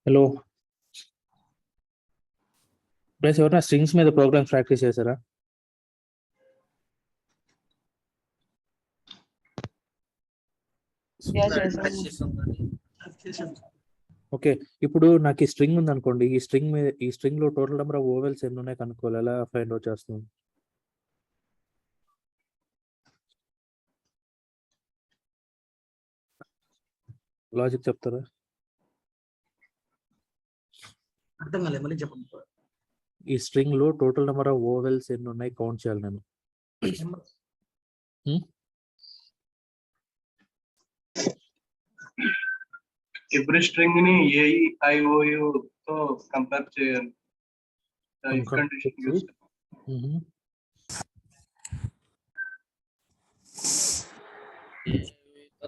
Hello plus ఎవరైనా strings మీద programmes practice చేశారా? ఓకే, ఇప్పుడు నాకు ఈ స్ట్రింగ్ ఉంది అనుకోండి, ఈ స్ట్రింగ్ లో టోటల్ నెంబర్ ఆఫ్ ఓవెల్స్ ఎన్ని ఉన్నాయి కనుక్కోవాలి. ఎలా ఫైండ్ అవుట్ చేస్తాం? లాజిక్ చెప్తారా? అర్థం కాలేదు, మళ్ళీ చెప్పండి. ఈ స్ట్రింగ్ లో టోటల్ నెంబర్ ఆఫ్ ఓవెల్స్ ఎన్ని ఉన్నాయి కౌంట్ చేయాలి నేను. ఎవ్రీ స్ట్రింగ్ ని AEIOU తో కంపేర్ చేయాలి.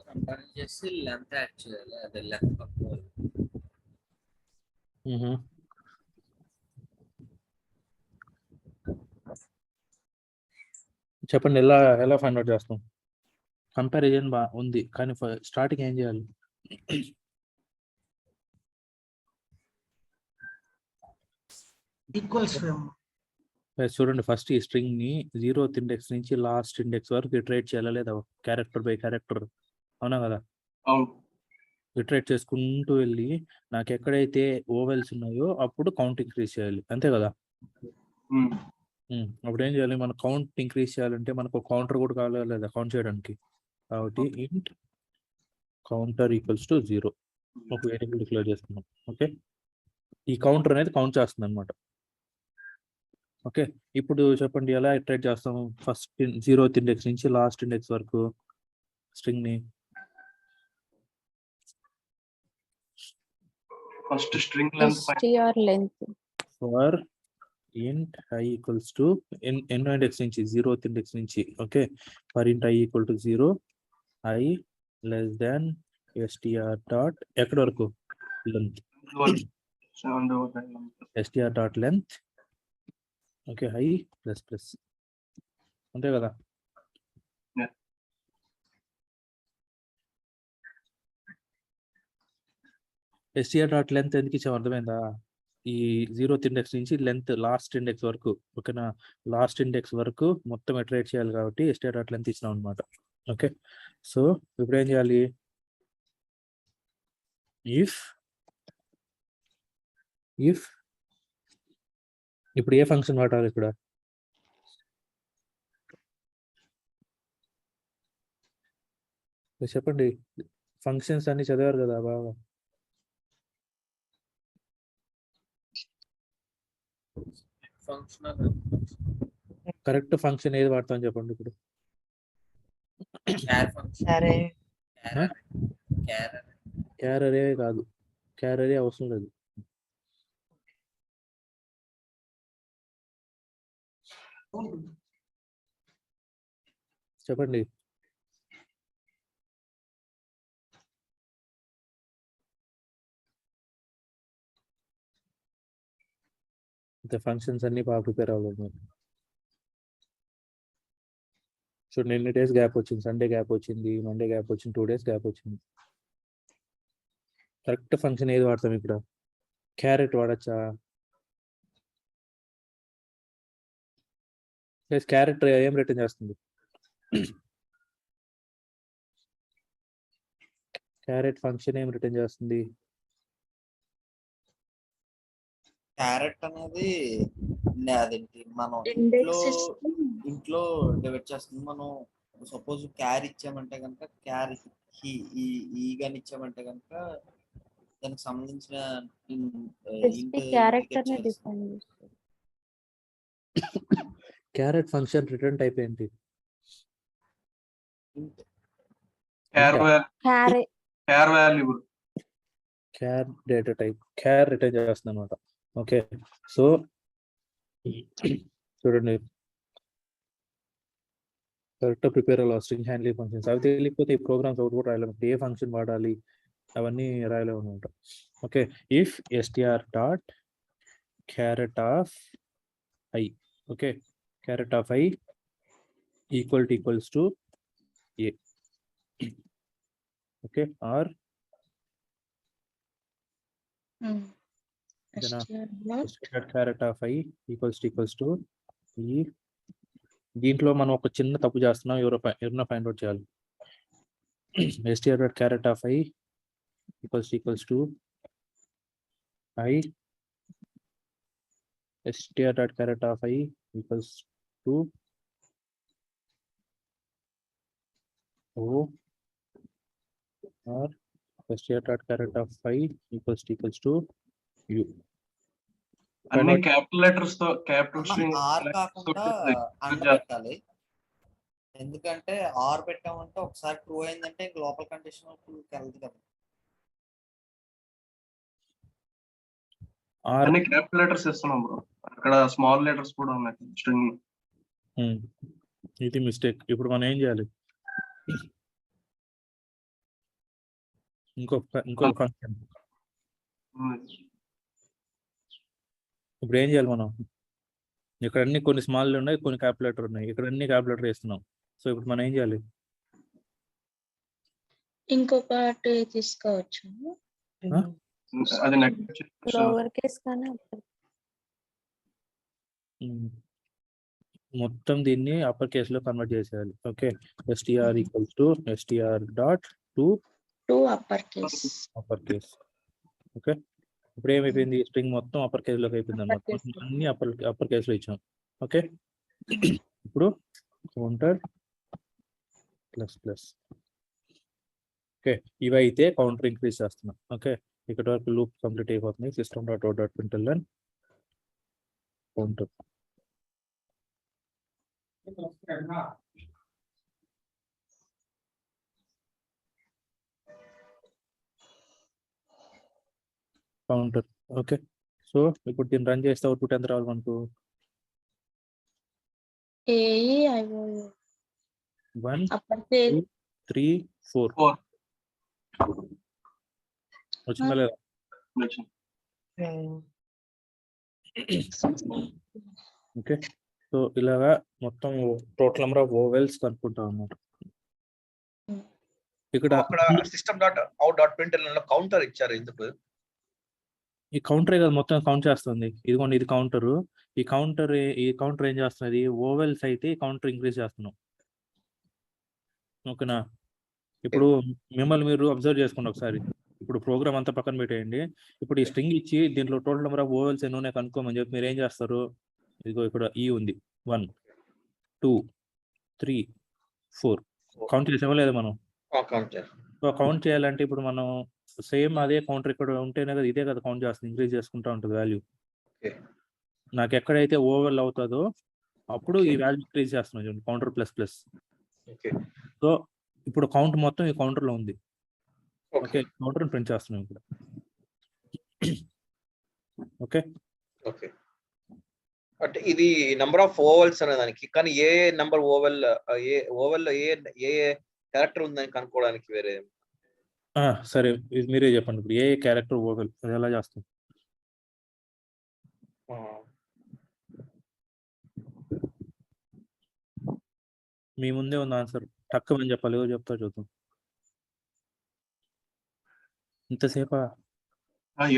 కంపేర్ చేసి లెంత్ యాడ్ చేయాలి. అదే లెంత్ చెప్పండి, ఎలా ఫైండ్ అవుట్ చేస్తాం? కంపారిజన్ ఉంది, కానీ స్టార్టింగ్ ఏం చేయాలి? ఈక్వల్స్ చూడండి, ఫస్ట్ ఈ స్ట్రింగ్ ని 0th ఇండెక్స్ నుంచి లాస్ట్ ఇండెక్స్ వరకు ఇటరేట్ చేయాలా లేదా? క్యారెక్టర్ బై క్యారెక్టర్, అవునా కదా? ఇటరేట్ చేసుకుంటూ వెళ్ళి నాకు ఎక్కడైతే ఓవెల్స్ ఉన్నాయో అప్పుడు కౌంట్ ఇంక్రీజ్ చేయాలి, అంతే కదా? అప్పుడు ఏం చేయాలి? మన కౌంట్ ఇంక్రీజ్ చేయాలంటే మనకు కౌంటర్ కూడా కావాలి లేదా కౌంట్ చేయడానికి. కాబట్టి ఇంట్ కౌంటర్ ఈక్వల్స్ టు 0 ఒక వేరియబుల్ డిక్లేర్ చేసుకున్నాం. ఓకే, ఈ కౌంటర్ అనేది కౌంట్ చేస్తుంది అనమాట. ఓకే, ఇప్పుడు చెప్పండి ఎలా ఇటరేట్ చేస్తాం? ఫస్ట్ 0th ఇండెక్స్ నుంచి లాస్ట్ ఇండెక్స్ వరకు స్ట్రింగ్ ని. First string length for int I equals to ఎన్నో ఇండెక్స్ నుంచి? 0th ఇండెక్స్ నుంచి. Okay, for int I equal to 0, I less than str dot ఎక్కడ వరకు? Length. str dot length. Okay, I plus plus, అంతే కదా? str dot length ఎందుకు ఇచ్చాం అర్థమైందా? ఈ 0th ఇండెక్స్ నుంచి లెంత్ లాస్ట్ ఇండెక్స్ వరకు, ఓకేనా? లాస్ట్ ఇండెక్స్ వరకు మొత్తం ఇటరేట్ చేయాలి కాబట్టి str dot length ఇచ్చినాం అనమాట. ఓకే, సో ఇప్పుడు ఏం చేయాలి? ఇఫ్ ఇప్పుడు ఏ ఫంక్షన్ వాడాలి ఇక్కడ? చెప్పండి, ఫంక్షన్స్ అన్ని చదివారు కదా బాగా. కరెక్ట్ ఫంక్షన్ ఏది వాడతామని చెప్పండి ఇప్పుడు. క్యారరే కాదు, క్యారరే అవసరం లేదు. చెప్పండి. ఫంక్షన్స్ అన్ని బాగా ప్రిపేర్ అవ్వలేదు. చూడండి, ఎన్ని డేస్ గ్యాప్ వచ్చింది? సండే గ్యాప్ వచ్చింది, మండే గ్యాప్ వచ్చింది, 2 days గ్యాప్ వచ్చింది. కరెక్ట్ ఫంక్షన్ ఏది వాడతాం ఇక్కడ? క్యారెట్ వాడచ్చా? క్యారెట్ ఏం రిటర్న్ చేస్తుంది? క్యారెట్ ఫంక్షన్ ఏం రిటర్న్ చేస్తుంది? క్యారెట్ అనేది అదేంటి మనం ఇంట్లో డివైడ్ చేస్తుంది. మనం సపోజ్ క్యార్ ఇచ్చామంటే కనుక క్యార్ ఈ గాని ఇచ్చామంటే కనుక దానికి సంబంధించిన స్పెసిఫిక్ క్యారెక్టర్ ని డిఫైన్ చేస్తుంది. క్యారెట్ ఫంక్షన్ రిటర్న్ టైప్ ఏంటి? Char valuable. Char data type char return చేస్తుంది అనమాట. ఓకే, సో చూడండి, కరెక్ట్ ప్రిపేర్ అవ్వాలి స్ట్రింగ్ హ్యాండ్లింగ్ ఫంక్షన్స్. అవి తెలియకపోతే ఈ ప్రోగ్రామ్స్ అవుట్ కూడా రాయలేము. ఏ ఫంక్షన్ వాడాలి అవన్నీ రాయలేము అనమాట. Okay, if STR dot char at of I, okay, char at of I equals to A, okay, or char at of I equals to E. దీంట్లో మనం ఒక చిన్న తప్పు చేస్తున్నాం, ఎవరైనా ఫైండ్ అవుట్ చేయాలి. STR dot char at of I equals to I, STR dot char at of I equals to O, or STR dot char at of I equals to U. అన్ని capital letters తో క్యాపిటల్ స్ట్రింగ్ ఆర్ కాకుండా and పెట్టాలి. ఎందుకంటే are పెట్టామంటే ఒకసారి true అయిందంటే ఇంక లోపల కండిషన్ వెళ్తుంది కదా. అన్ని క్యాపిటల్ లెటర్స్ ఇస్తున్నాం బ్రో, అక్కడ స్మాల్ లెటర్స్ కూడా ఉన్నాయి స్ట్రింగ్. ఇది మిస్టేక్. ఇప్పుడు మనం ఏం చేయాలి? ఇంకొక ఫంక్షన్. ఇప్పుడు ఏం చేయాలి మనం? ఇక్కడ అన్ని కొన్ని స్మాల్ ఉన్నాయి, కొన్ని క్యాపిటల్ ఉన్నాయి. ఇక్కడ అన్ని క్యాపిటల్ వేస్తున్నాం. సో ఇప్పుడు మనం ఏం చేయాలి? ఇంకొకటి తీసుకోవచ్చు, అది లోవర్ కేస్ కానీ మొత్తం దీన్ని అప్పర్ కేస్ లో కన్వర్ట్ చేసేయాలి. Okay, STR equals to STR dot to upper case. Okay, ఇప్పుడు ఏమైపోయింది? స్ట్రింగ్ మొత్తం అప్పర్ కేస్ లోకి అయిపోయింది అన్నమాట. అన్ని అప్పర్ కేస్ లో ఇచ్చాం. ఓకే, ఇప్పుడు కౌంటర్ ప్లస్ ప్లస్. ఓకే, ఇవి అయితే కౌంటర్ ఇంక్రీజ్ చేస్తున్నాం. ఓకే, ఇక్కడ వరకు లూప్ కంప్లీట్ అయిపోతుంది. System dot out dot println counter. Counter. Okay, so ఇప్పుడు దీన్ని రన్ చేస్తే అవుట్పుట్ ఎంత రావాలి మనకు? 1 2 3 4 వచ్చిందా లేదా? ఓకే, సో ఇలాగా మొత్తం టోటల్ నెంబర్ ఆఫ్ ఓవెల్స్ కనుక్కుంటాం అన్నమాట. ఇక్కడ system dot out dot println లో కౌంటర్ ఇచ్చారు ఎందుకు? ఈ కౌంటరే కదా మొత్తం కౌంట్ చేస్తుంది. ఇదిగోండి, ఇది కౌంటర్. ఈ కౌంటర్ ఏం చేస్తున్నది? ఓవెల్స్ అయితే కౌంటర్ ఇంక్రీజ్ చేస్తున్నాం. ఓకేనా? ఇప్పుడు మిమ్మల్ని మీరు అబ్జర్వ్ చేసుకోండి ఒకసారి. ఇప్పుడు ప్రోగ్రామ్ అంతా పక్కన పెట్టేయండి. ఇప్పుడు ఈ స్ట్రింగ్ ఇచ్చి దీంట్లో టోటల్ నెంబర్ ఆఫ్ ఓవెల్స్ ఎన్ని ఉన్నాయి కనుక్కోమని చెప్పి మీరు ఏం చేస్తారు? ఇదిగో ఇక్కడ ఈ ఉంది, 1 2 3 4 కౌంట్ చేసామా లేదా మనం? కౌంట్ చేయాలంటే ఇప్పుడు మనం సేమ్ అదే కౌంటర్ ఇక్కడ ఉంటేనే కదా, ఇదే కదా కౌంట్ చేస్తుంది, ఇంక్రీజ్ చేసుకుంటా ఉంటుంది వాల్యూ. నాకు ఎక్కడైతే ఓవెల్ అవుతుందో అప్పుడు ఈ వాల్యూ ఇంక్రీజ్ చేస్తున్నాం చూడండి, కౌంటర్ ప్లస్ ప్లస్. సో ఇప్పుడు కౌంట్ మొత్తం ఈ కౌంటర్ లో ఉంది. ఓకే, కౌంటర్ ప్రింట్ చేస్తున్నాం ఇప్పుడు. ఓకే, అంటే ఇది నంబర్ ఆఫ్ ఓవెల్స్ అనే దానికి, కానీ ఏ నంబర్ ఓవెల్ లో ఏ క్యారెక్టర్ ఉందని కనుక్కోవడానికి వేరే. సరే, ఇది మీరే చెప్పండి. ఇప్పుడు ఏ క్యారెక్టర్ ఓవెల్ అది ఎలా చేస్తాం? మీ ముందే ఉంది ఆన్సర్, టక్కమని చెప్పాలి. ఎవరు చెప్తా చూద్దాం. ఇంతసేపా?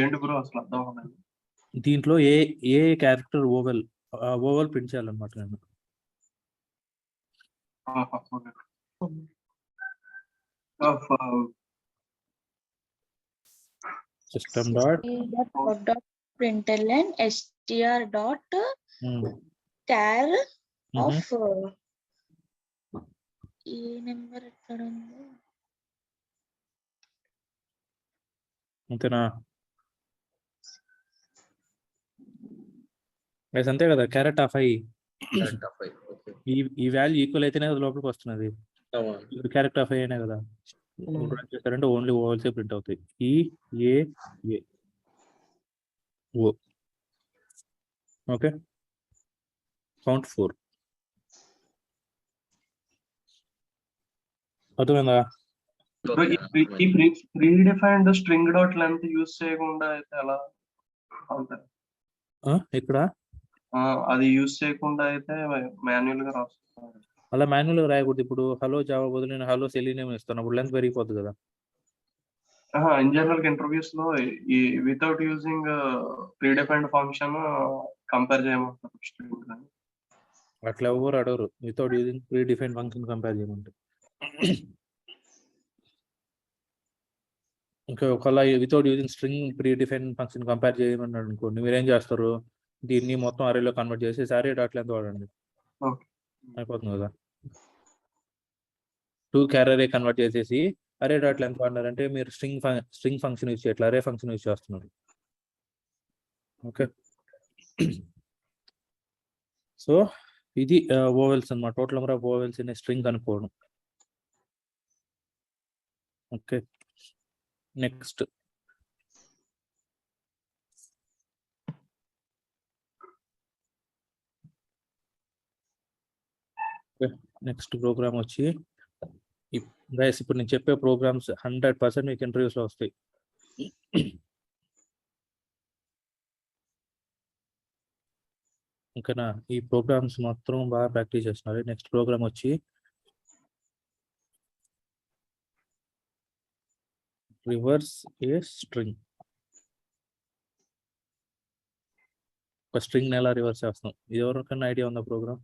ఏంటి బ్రో అసలు అర్థం అవ్వలేదు. దీంట్లో ఏ క్యారెక్టర్ ఓవెల్ ప్రింట్ చేయాలన్నమాట నేను. System dot println str dot క్యార్ of ఈ నెంబర్ ఎక్కడ ఉంది? అంతేనా? Guys, అంతే కదా, carrot of I Correct of I. Okay. ఈ వాల్యూ ఈక్వల్ అయితేనే అది లోపలికి వస్తున్నది. అవును. క్యారెక్ట్ ఆఫ్ ఐ అయినా కదా. రన్ చేస్తారంటే ఓన్లీ ఓవల్సే ప్రింట్ అవుతాయి. ఈ ఏ ఏ ఓ. Okay, count 4. అర్థమైందా? Bro, ఈ pre defined string dot length use చేయకుండా అయితే ఎలా అవుతాయి? ఇక్కడ అది యూస్ చేయకుండా అయితే మాన్యువల్ గా రాస్తున్నారు. అలా మాన్యువల్గా రాయకూడదు. ఇప్పుడు హలో జావా బదులు నేను హలో సెలీనియం ఇస్తాను, అప్పుడు లెంత్ పెరిగిపోద్ది కదా. ఇన్ జనరల్ ఇంటర్వ్యూస్ లో ఈ without using pre defined function compare చేయమంటారు స్ట్రింగ్ అని. అట్లా ఎవరు అడగరు without using pre define function compare చేయమంటే. ఇంకా ఒకవేళ without using string pre define function compare చేయమన్నాడు అనుకోండి, మీరేం చేస్తారు? దీన్ని మొత్తం అరేలో కన్వర్ట్ చేసి అరే డాట్ లెంత్ వాడండి, Okay. అయిపోతుంది కదా. 2 క్యారీ కన్వర్ట్ చేసేసి అరే డాట్ లెంత్ వాడినారంటే మీరు స్ట్రింగ్ ఫంక్షన్ యూజ్ చేయట్లేదు, అరే ఫంక్షన్ యూజ్ చేస్తున్నారు. ఓకే, సో ఇది ఓవెల్స్ అన్నమాట. Total number of vowels in string అనుకోవడం. ఓకే, నెక్స్ట్ ప్రోగ్రామ్ వచ్చి గైస్, ఇప్పుడు నేను చెప్పే ప్రోగ్రామ్స్ 100% మీకు ఇంటర్వ్యూస్ లో వస్తాయి. ఓకేనా? ఈ ప్రోగ్రామ్స్ మాత్రం బాగా ప్రాక్టీస్ చేస్తున్నారు. నెక్స్ట్ ప్రోగ్రామ్ వచ్చి రివర్స్ ఏ స్ట్రింగ్. ఒక స్ట్రింగ్ ఎలా రివర్స్ చేస్తాం, ఇది ఎవరికన్నా ఐడియా ఉందా? Program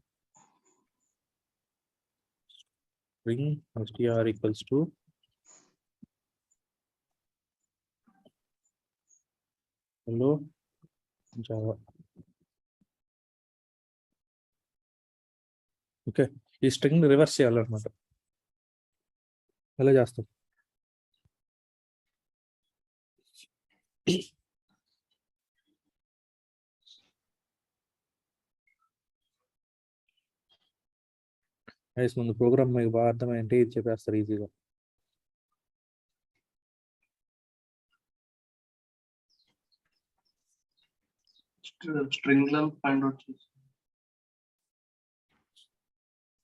string str equals to hello Java. Okay, ఈ స్ట్రింగ్ రివర్స్ చేయాలన్నమాట. ఎలా చేస్తాం? ముందు ప్రోగ్రామ్ మీకు బాగా అర్థమైంటే ఇది చెప్పేస్తారు ఈజీగా. స్ట్రింగ్ లెంత్ ఫైండ్ అవుట్ చేసి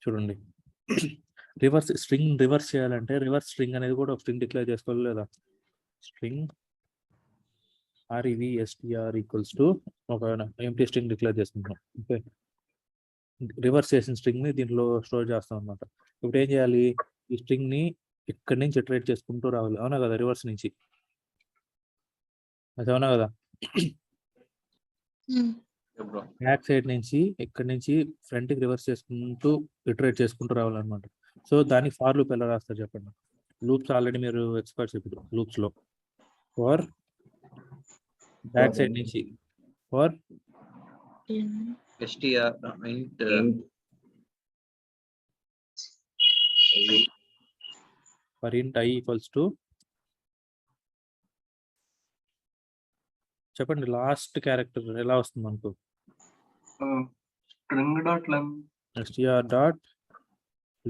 చూడండి, రివర్స్ చేయాలంటే రివర్స్ స్ట్రింగ్ అనేది కూడా ఒక స్ట్రింగ్ డిక్లేర్ చేసుకోవాలి లేదా. స్ట్రింగ్ REVSTR ఈక్వల్స్ టు ఒక ఎంప్టీ స్ట్రింగ్ డిక్లేర్ చేసుకుంటాం. ఓకే, రివర్స్ చేసిన స్ట్రింగ్ ని దీంట్లో స్టోర్ చేస్తాం అన్నమాట. ఇప్పుడు ఏం చేయాలి? ఈ స్ట్రింగ్ ని ఇక్కడి నుంచి ఇటరేట్ చేసుకుంటూ రావాలి, అవునా కదా? రివర్స్ నుంచి, అది అవునా కదా? బ్యాక్ సైడ్ నుంచి ఇక్కడి నుంచి ఫ్రంట్ కి రివర్స్ చేసుకుంటూ ఇటరేట్ చేసుకుంటూ రావాలన్నమాట. సో దానికి ఫార్ లూప్ ఎలా రాస్తారు చెప్పండి? లూప్స్ ఆల్రెడీ మీరు ఎక్స్పర్ట్స్ ఇప్పుడు లూప్స్ లో. ఫర్ బ్యాక్ సైడ్ నుంచి for str int for int I equals to, చెప్పండి లాస్ట్ క్యారెక్టర్ ఎలా వస్తుంది మనకు? String dot length str dot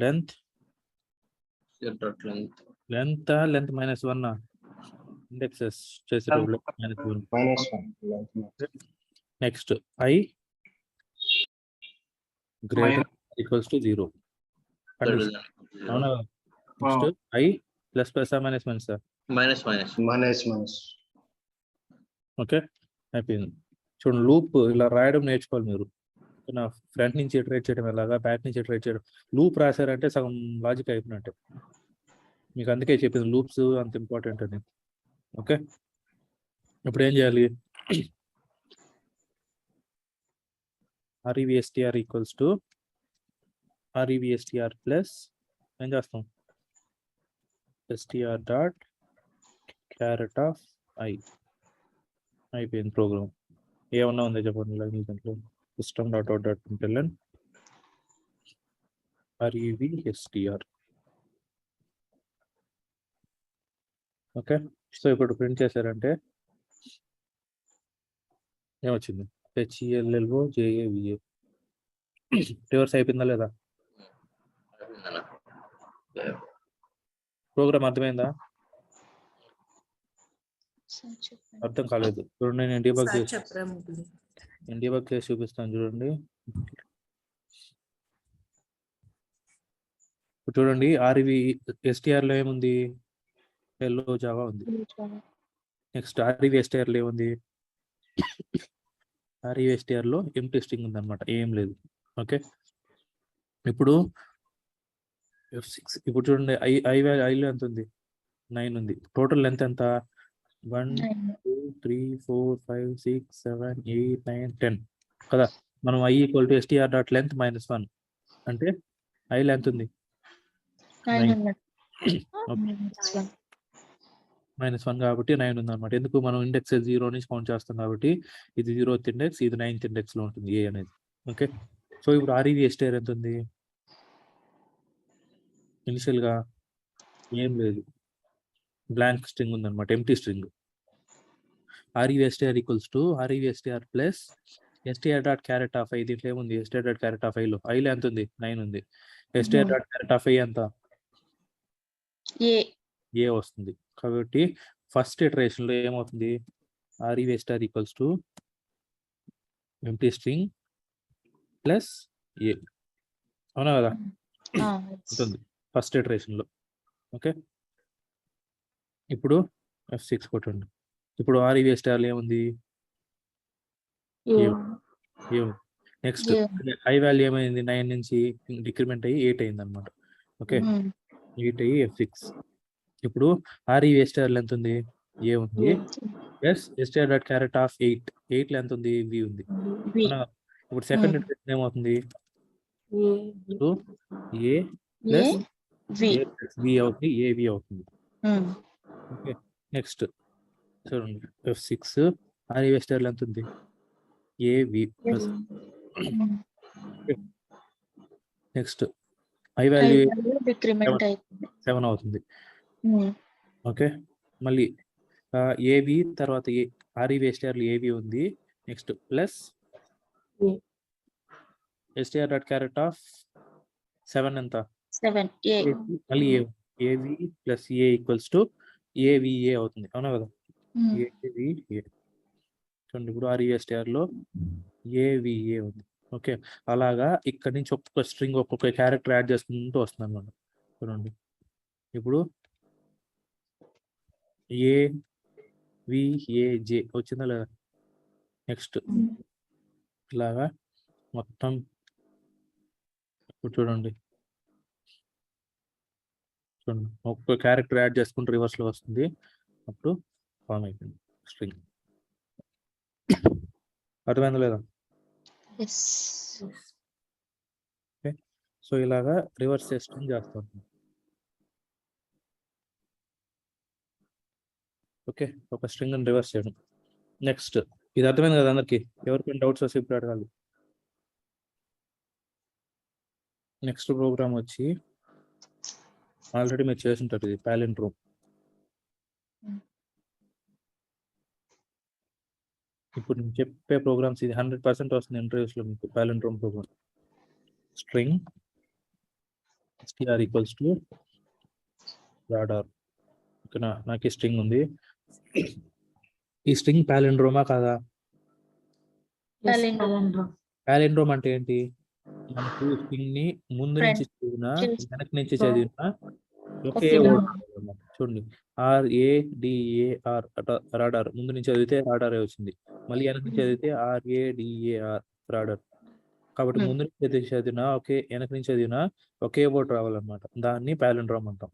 length length -1 indexes చేసేటప్పుడు -1. Next I greater equals to 0. అవునా? Next I plus minus sir minus. Okay, అయిపోయింది. చూడండి, loop ఇలా రాయడం నేర్చుకోవాలి మీరు. నా ఫ్రంట్ నుంచి ఇటరేట్ చేయడం ఎలాగా, బ్యాక్ నుంచి ఇటరేట్ చేయడం. లూప్ రాశారంటే సగం లాజిక్ అయిపోయినట్టే. మీకు అందుకే చెప్పింది లూప్స్ అంత ఇంపార్టెంట్ అని. ఓకే, ఇప్పుడు ఏం చేయాలి? REVSTR equals to REVSTR plus ఏం చేస్తాం? str dot char at of I. అయిపోయింది ప్రోగ్రామ్. ఏమన్నా ఉందో చెప్పండి దాంట్లో. System dot out dot println REVSTR. Okay, so ఇప్పుడు ప్రింట్ చేశారంటే ఏమొచ్చింది? HELLO JAVA. రివర్స్ అయిపోయిందా లేదా? ప్రోగ్రామ్ అర్థమైందా? సార్ చెప్పండి. అర్థం కాలేదు. చూడండి, నేను డీబగ్ సార్ చేసి చెప్పరా ముగ్గురు? చూపిస్తాను చూడండి. ఇప్పుడు చూడండి, REVSTR లో ఏముంది? హెల్లో జావా ఉంది. నెక్స్ట్ REVSTR లో ఏముంది? REVSTR లో ఎంప్టీ స్ట్రింగ్ ఉంది అనమాట, ఏం లేదు. ఓకే, ఇప్పుడు F6 ఇప్పుడు చూడండి, ఐలో ఎంత ఉంది? 9 ఉంది. టోటల్ లెంత్ ఎంత? 1 2 3 4 5 6 7 8 9 10 కదా. మనం I = str.length -1 అంటే I లెంత్ ఉంది 9. -1 కాబట్టి 9 ఉంది అనమాట. ఎందుకు? మనం ఇండెక్స్ 0 నుంచి కౌంట్ చేస్తాం కాబట్టి ఇది 0th ఇండెక్స్, ఇది 9th ఇండెక్స్ లో ఉంటుంది A అనేది. ఓకే, సో ఇప్పుడు REVSTR ఎంత ఉంది? ఇనిషియల్ గా ఏం లేదు, బ్లాంక్ స్ట్రింగ్ ఉంది అనమాట, empty string. REVSTR = REVSTR plus str.charAt_i. దీంట్లో ఏముంది? str.charAt_i లో ఎంత ఉంది? 9 ఉంది. str.charAt_i ఎంత? ఏ వస్తుంది. కాబట్టి ఫస్ట్ ఇటరేషన్ లో ఏమవుతుంది? REVSTR = ఎంప్టీ స్ట్రింగ్ ప్లస్ ఏ, అవునా కదా? ఉంటుంది ఫస్ట్ ఇటరేషన్ లో. ఓకే, ఇప్పుడు F6 కొట్టండి. ఇప్పుడు REVSTR లో ఏముంది? నెక్స్ట్ ఐ వాల్యూ ఏమైంది? 9 నుంచి డిక్రిమెంట్ అయ్యి 8 అయింది అనమాట. ఓకే, 8 అయ్యి F6. ఇప్పుడు REVSTR ఎంత ఉంది? ఏ ఉంది ప్లస్ str.charAt_8. 8 లో ఎంత ఉంది? V ఉంది. ఇప్పుడు సెకండ్ ఇటరేషన్ ఏమవుతుంది? A ప్లస్ V అవుతుంది, AV అవుతుంది. ఓకే, నెక్స్ట్ చూడండి, F6 REVSTR లో ఎంత ఉంది? AV plus. Next I value 7 అవుతుంది. ఓకే, మళ్ళీ AV తర్వాత REVSTR లో AV ఉంది. నెక్స్ట్ ప్లస్ str.charAt_7 ఎంత? మళ్ళీ AV ప్లస్ A = AVA అవుతుంది, అవునా కదా? AVA. చూడండి, ఇప్పుడు REVSTR లో AVA ఉంది. ఓకే, అలాగా ఇక్కడ నుంచి ఒక్కొక్క స్ట్రింగ్ ఒక్కొక్క క్యారెక్టర్ యాడ్ చేసుకుంటూ వస్తుంది అనమాట. చూడండి, ఇప్పుడు AVAJ వచ్చిందా లేదా? నెక్స్ట్ ఇలాగా మొత్తం ఇప్పుడు చూడండి ఒక్కొక్క క్యారెక్టర్ యాడ్ చేసుకుంటూ రివర్స్ లో వస్తుంది. అప్పుడు ఫామ్ అయిపోయింది స్ట్రింగ్. అర్థమైందా లేదా? ఓకే, సో ఇలాగా రివర్స్ స్ట్రింగ్ చేస్తాం. ఓకే, ఒక స్ట్రింగ్ అని రివర్స్ చేయడం. నెక్స్ట్ ఇది అర్థమైంది కదా అందరికి? ఎవరికైనా డౌట్స్ వస్తే ఇప్పుడు అడగాలి. నెక్స్ట్ ప్రోగ్రామ్ వచ్చి ఆల్రెడీ మీరు చేస్తుంటారు, ఇది పాలిండ్రోమ్. ఇప్పుడు నేను చెప్పే ప్రోగ్రామ్స్ ఇది 100% వస్తుంది ఇంటర్వ్యూస్ లో మీకు. Palindrome program string str = radar. ఓకేనా, నాకు ఈ స్ట్రింగ్ ఉంది. ఈ స్ట్రింగ్ పాలిండ్రోమా కాదా? పాలిండ్రోమ్ అంటే ఏంటి? మనకు స్ట్రింగ్ ని ముందు నుంచి చదివినా వెనక నుంచి చదివినా ఒకే వర్డ్. చూడండి, RADAR రాడార్. ముందు నుంచి చదివితే రాడారే వచ్చింది. మళ్ళీ వెనక నుంచి చదివితే RADAR రాడార్. కాబట్టి ముందు నుంచి చదివినా ఒకే, వెనక నుంచి చదివినా ఒకే వర్డ్ రావాలన్నమాట. దాన్ని పాలిండ్రోమ్ అంటాం.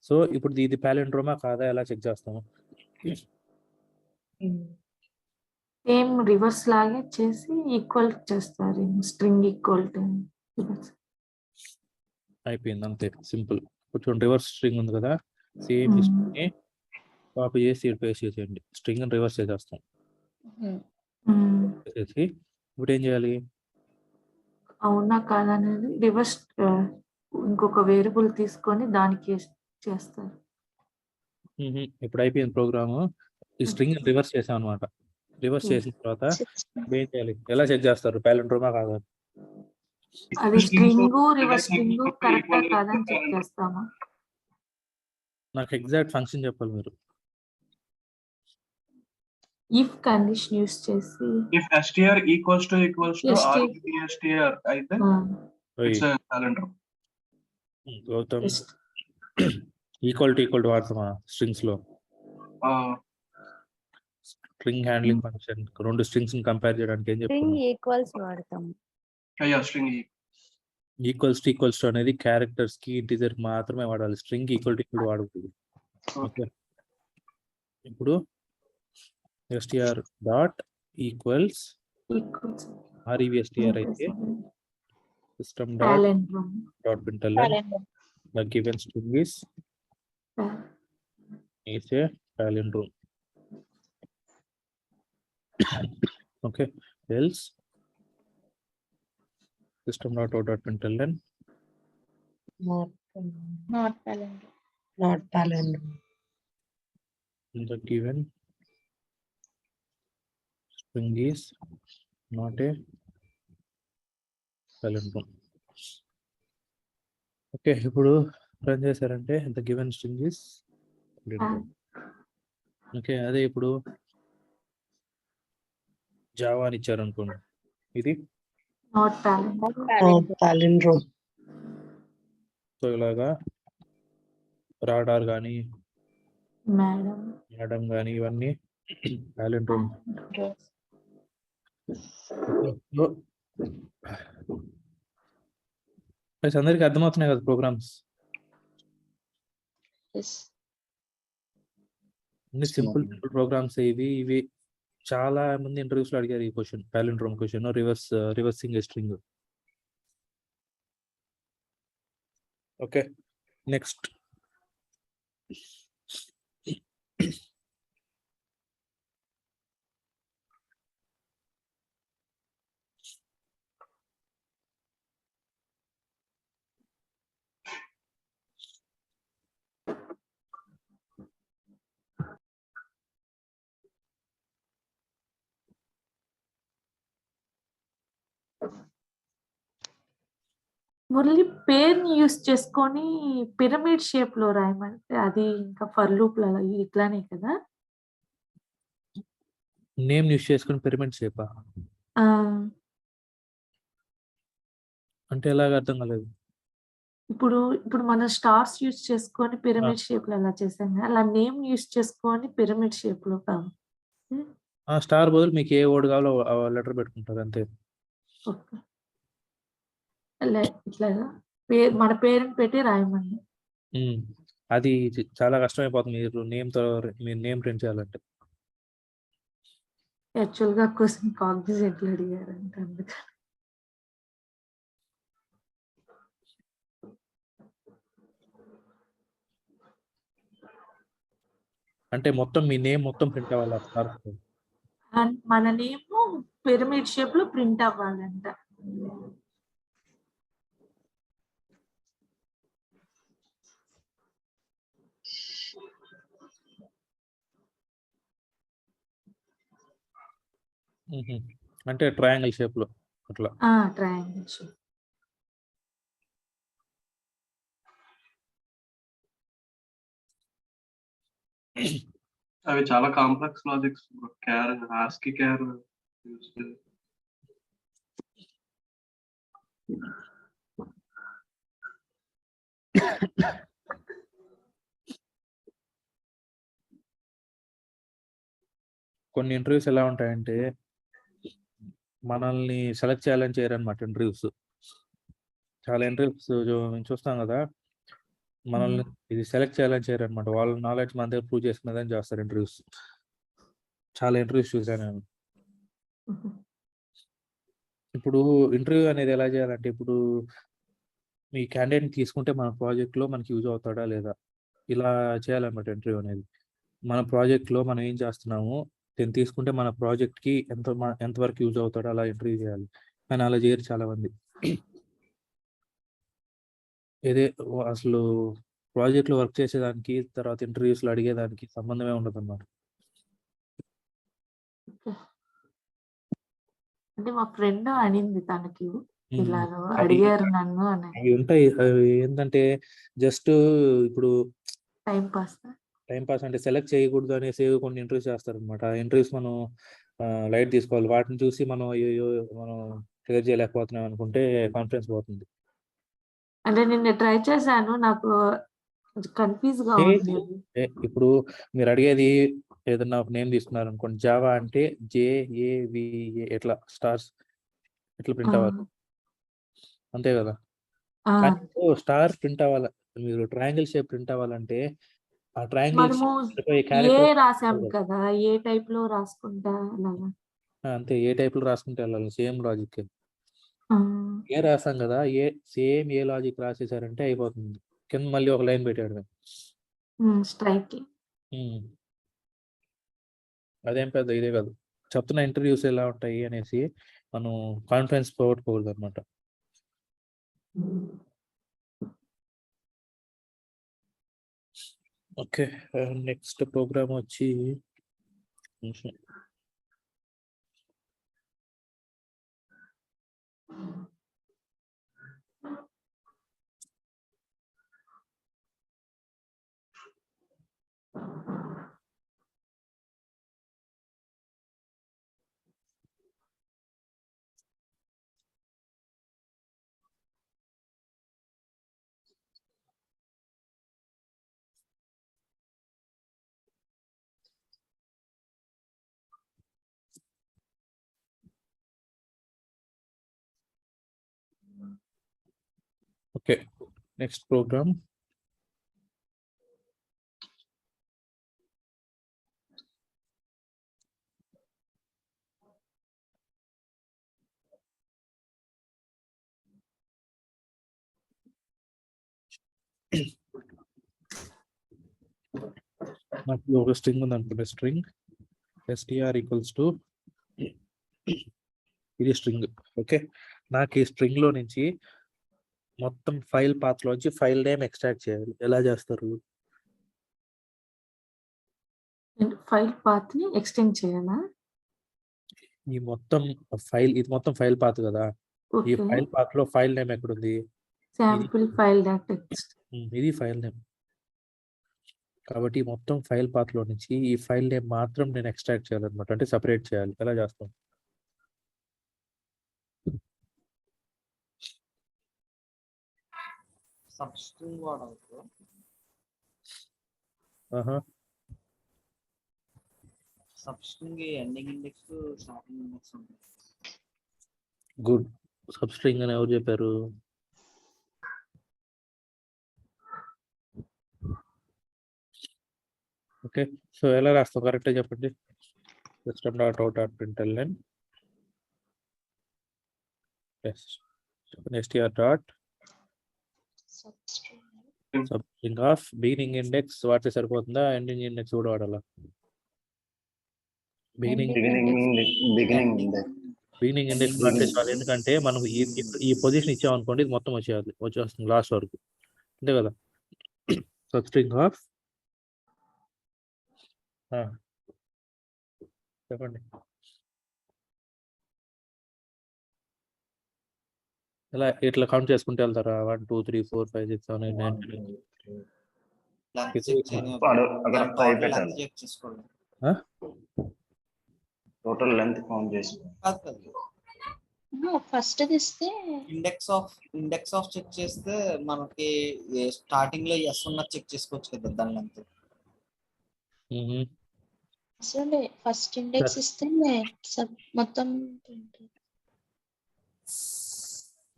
సో ఇప్పుడు ఇది పాలిండ్రోమా కాదా ఎలా చెక్ చేస్తాము? సేమ్ రివర్స్ లాగే చేసి ఈక్వల్ చేస్తారు. స్ట్రింగ్ ఈక్వల్ అయిపోయింది, అంతే సింపుల్. కొంచెం రివర్స్ స్ట్రింగ్ ఉంది కదా, సేమ్ స్ట్రింగ్ కాపీ చేసి పేస్ట్ చేసేయండి. స్ట్రింగ్ రివర్స్ చేసేస్తాం. చేసి ఇప్పుడు ఏం చేయాలి? అవునా కాదనేది రివర్స్ ఇంకొక వేరియబుల్ తీసుకొని దానికి చేస్తారు. ఇప్పుడు అయిపోయింది ప్రోగ్రాము. ఈ స్ట్రింగ్ రివర్స్ చేసాం అనమాట. Reverse Yes. చేసిన తర్వాత ఏం చేయాలి? ఎలా చెక్ చేస్తారు? ప్యాలెండ్రోమా కాదా? అది స్ట్రింగ్ రివర్స్ స్ట్రింగ్ కరెక్టా కాదని చెక్ చేస్తామా? నాకు ఎగ్జాక్ట్ ఫంక్షన్ చెప్పాలి మీరు. ఇఫ్ కండిషన్ యూస్ చేసి if str equals to STR. str అయితే it's palindrome. Gautam equal to వాడతామా స్ట్రింగ్స్ లో? స్ట్రింగ్ హ్యాండ్లింగ్ ఫంక్షన్ 2 స్ట్రింగ్స్ ని కంపేర్ చేయడానికి ఏం స్ట్రింగ్ చెప్తున్నాం? ఈక్వల్స్ వాడతాం. స్ట్రింగ్ ఈక్వల్స్ టు అనేది క్యారెక్టర్స్ కి ఇంటిజర్ మాత్రమే వాడాలి. స్ట్రింగ్ ఈక్వల్ టు వాడకూడదు. ఓకే, ఇప్పుడు str డాట్ ఈక్వల్స్ revstr అయితే system dot palindrome. Dot println the given string is a palindrome. Okay, else system dot out dot println not palindrome. Not palindrome. the given string is not a palindrome. Okay, ఇప్పుడు run చేశారంటే the given string is palindrome. Okay, అదే ఇప్పుడు Java అని ఇచ్చారు అనుకోండి, ఇది not palindrome. Not palindrome. So ఇలాగా radar కానీ మేడం కానీ ఇవన్నీ palindrome. అందరికి అర్థమవుతున్నాయి కదా ప్రోగ్రామ్స్? అన్ని సింపుల్ ప్రోగ్రామ్స్ ఇవి చాలా మంది ఇంటర్వ్యూస్ లో అడిగారు ఈ question, palindrome question, reversing string. Okay, next Murali పేరుని యూస్ చేసుకొని పిరమిడ్ షేప్ లో రాయమంటే అది ఇంకా ఫర్ లూప్ ఇట్లానే కదా? నేమ్ యూస్ చేసుకుని పిరమిడ్ షేపా ఆ, అంటే ఎలాగ అర్థం కాలేదు? ఇప్పుడు మనం స్టార్స్ యూస్ చేసుకొని పిరమిడ్ షేప్ లో ఎలా చేసాం కదా, అలా నేమ్ యూస్ చేసుకొని పిరమిడ్ షేప్ లో కాదు. ఆ స్టార్ బదులు మీకు ఏ వర్డ్ కావాలో ఆ లెటర్ పెట్టుకుంటారు అంతే. ఓకే, ఇట్లాగా మన పేరుని పెట్టి రాయమండి. అది చాలా కష్టమైపోతుంది మీరు నేమ్ ప్రింట్ చేయాలంటే. యాక్చువల్ గా క్వశ్చన్ కాగ్నిజెంట్ అడిగారు అంటే అందుకని. అంటే మొత్తం మీ నేమ్ మొత్తం ప్రింట్ అవ్వాలి ఆ స్టార్. అండ్ మన నేమ్ పిరమిడ్ షేప్ లో ప్రింట్ అవ్వాలంట. అంటే ట్రయాంగిల్ షేప్ లో అట్లా. Triangle shape. అవి చాలా కాంప్లెక్స్ లాజిక్స్. ASCII క్యార్ కొన్ని ఇంటర్వ్యూస్ ఎలా ఉంటాయంటే మనల్ని సెలెక్ట్ చేయాలని చేయరన్నమాట ఇంటర్వ్యూస్. చాలా ఇంటర్వ్యూస్ మేము చూస్తాం కదా, మనల్ని ఇది సెలెక్ట్ చేయాలని చేయరన్నమాట. వాళ్ళ నాలెడ్జ్ మన దగ్గర ప్రూవ్ చేసుకునేదని చేస్తారు ఇంటర్వ్యూస్. చాలా ఇంటర్వ్యూస్ చూసాను నేను. ఇప్పుడు ఇంటర్వ్యూ అనేది ఎలా చేయాలంటే, ఇప్పుడు మీ క్యాండిడేట్ని తీసుకుంటే మన ప్రాజెక్ట్లో మనకి యూజ్ అవుతాడా లేదా, ఇలా చేయాలన్నమాట ఇంటర్వ్యూ అనేది. మన ప్రాజెక్ట్లో మనం ఏం చేస్తున్నాము, దీన్ని తీసుకుంటే మన ప్రాజెక్ట్కి ఎంతవరకు యూజ్ అవుతాడో అలా ఇంటర్వ్యూ చేయాలి. కానీ అలా చేయరు చాలా మంది. ఇదే అసలు ప్రాజెక్ట్ లో వర్క్ చేసేదానికి తర్వాత ఇంటర్వ్యూస్ లో అడిగేదానికి సంబంధమే ఉండదు అన్నమాట. అంటే మా ఫ్రెండ్ అనింది తనకి ఇలా అవి అడిగారు నన్ను అని. అవి ఉంటాయి. అవి ఏంటంటే జస్ట్ ఇప్పుడు టైం పాస్. టైం పాస్ అంటే సెలెక్ట్ చేయకూడదు అనేసి కొన్ని ఇంటర్వ్యూస్ చేస్తారనమాట. ఆ ఇంటర్వ్యూస్ మనం లైట్ తీసుకోవాలి. వాటిని చూసి మనం అయ్యో మనం క్లియర్ చేయలేకపోతున్నాం అనుకుంటే కాన్ఫిడెన్స్ పోతుంది. అంటే నిన్న ట్రై చేశాను, నాకు కన్ఫ్యూజ్ గా ఉంది. ఇప్పుడు మీరు అడిగేది ఏదన్నా ఒక నేమ్ తీసుకున్నారు అనుకోండి, జావా అంటే JAVA ఎట్లా స్టార్స్ ఎట్లా ప్రింట్ అవ్వాలి అంతే కదా. కానీ స్టార్ ప్రింట్ అవ్వాలి, మీరు ట్రయాంగిల్ షేప్ ప్రింట్ అవ్వాలంటే ఆ ట్రయాంగిల్ మనము రాసాం కదా, ఏ టైప్ లో రాసుకుంటా అలాగా. అంతే, ఏ టైప్ లో రాసుకుంటే వెళ్ళాలి, సేమ్ లాజిక్. ఏ రాసాం కదా, సేమ్ ఏ లాజిక్ రాసేసారంటే అయిపోతుంది. కింద మళ్ళీ ఒక లైన్ పెట్టాడు స్ట్రైక్. అదేం పెద్ద ఇదే కాదు. చెప్తున్న ఇంటర్వ్యూస్ ఎలా ఉంటాయి అనేసి మనం కాన్ఫిడెన్స్ పోగొట్టుకోకూడదు అనమాట. ఓకే, నెక్స్ట్ ప్రోగ్రామ్ వచ్చి ఓకే, నెక్స్ట్ ప్రోగ్రామ్ నాకు ఒక స్ట్రింగ్ ఉంది అనుకుంటే, స్ట్రింగ్ str ఈక్వల్స్ టు ఇది స్ట్రింగ్. ఓకే, నాకు ఈ స్ట్రింగ్ లో నుంచి మొత్తం ఫైల్ పాత్ లోంచి ఫైల్ నేమ్ ఎక్స్ట్రాక్ట్ చేయాలి. ఎలా చేస్తారు? ఫైల్ పాత్ ని ఎక్స్టెండ్ చేయాలా? ఈ మొత్తం ఫైల్, ఇది మొత్తం ఫైల్ పాత్ కదా. ఈ ఫైల్ పాత్ లో ఫైల్ నేమ్ ఎక్కడుంది? Sample file dot text. ఇది ఫైల్ నేమ్. కాబట్టి మొత్తం ఫైల్ పాత్ లో నుంచి ఈ ఫైల్ నేమ్ మాత్రం నేను ఎక్స్ట్రాక్ట్ చేయాలన్నమాట, అంటే సపరేట్ చేయాలి. ఎలా చేస్తాం? సబ్స్ట్రింగ్ వాడవచ్చు. Substring ending index, starting index ఉంటుంది. గుడ్. సబ్స్ట్రింగ్ అని ఎవరు చెప్పారు? ఓకే, సో ఎలా రాస్తాం కరెక్ట్గా చెప్పండి. System dot out dot println str dot substring of beginning index వాడితే సరిపోతుందా, ఎండింగ్ ఇండెక్స్ కూడా వాడాలా? బిగినింగ్ ఇండెక్స్ వాడితే చాలు. ఎందుకంటే మనం ఈ పొజిషన్ ఇచ్చామనుకోండి, ఇది మొత్తం వచ్చేస్తుంది లాస్ట్ వరకు, అంతే కదా. సబ్స్ట్రింగ్ ఆఫ్ చెప్పండి ఇలా ఇట్లా కౌంట్ చేసుకుంటూ వెళ్తారా? 1 2 3 4 5 6 7 8 9 చెక్ చేసుకోండి. టోటల్ లెంత్ కౌంట్ చేసుకోండి. ఫస్ట్ ఇస్తే ఇండెక్స్ ఆఫ్ చెక్ చేస్తే మనకి స్టార్టింగ్ లో ఎస్ ఉన్న చెక్ చేసుకోవచ్చు కదా దాని లెంత్. అసలు ఫస్ట్ ఇండెక్స్ ఇస్తే మొత్తం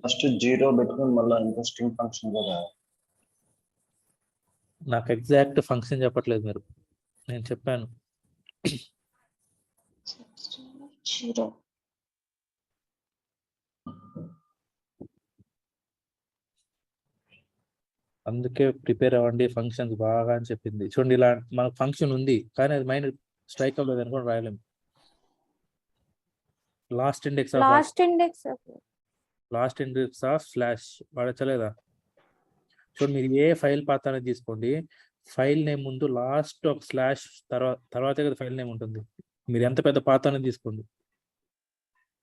ఫస్ట్ 0 పెట్టుకుని మళ్ళీ ఇంట్రెస్టింగ్ ఫంక్షన్ కదా. నాకు ఎగ్జాక్ట్ ఫంక్షన్ చెప్పట్లేదు మీరు, నేను చెప్పాను. 0 అందుకే ప్రిపేర్ అవ్వండి ఫంక్షన్స్ బాగా అని చెప్పింది. చూడండి, ఇలా మనకు ఫంక్షన్ ఉంది కానీ అది మైండ్ స్ట్రైక్ అవ్వలేదు అనుకోని రాయలేము. లాస్ట్ ఇండెక్స్ ఆఫ్ స్లాష్ వాడచ్చలేదా? చూడండి, మీరు ఏ ఫైల్ పాత్ అనేది తీసుకోండి, ఫైల్ నేమ్ ముందు లాస్ట్ ఒక స్లాష్ తర్వాతే కదా ఫైల్ నేమ్ ఉంటుంది. మీరు ఎంత పెద్ద పాత్ అనేది తీసుకోండి,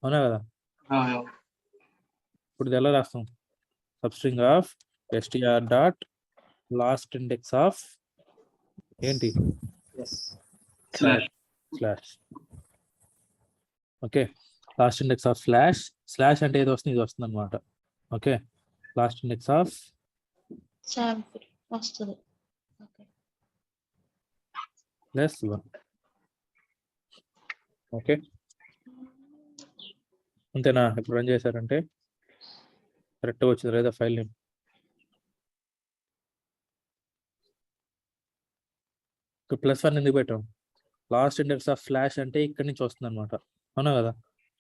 అవునా కదా? ఇప్పుడు ఇది ఎలా రాస్తాం? Substring of str dot last index of ఏంటి slash. Okay, last index of slash అంటే ఏది వస్తుంది, ఇది వస్తుంది అనమాట. Okay, last index of sample వస్తుంది. ఓకే. +1. ఓకే, అంతేనా? ఇప్పుడు రన్ చేశారంటే కరెక్ట్గా వచ్చింది లేదా ఫైల్ నేమ్? +1 ఎందుకు పెట్టాం? లాస్ట్ ఇండెక్స్ ఆఫ్ స్లాష్ అంటే ఇక్కడి నుంచి వస్తుంది అనమాట, అవునా కదా?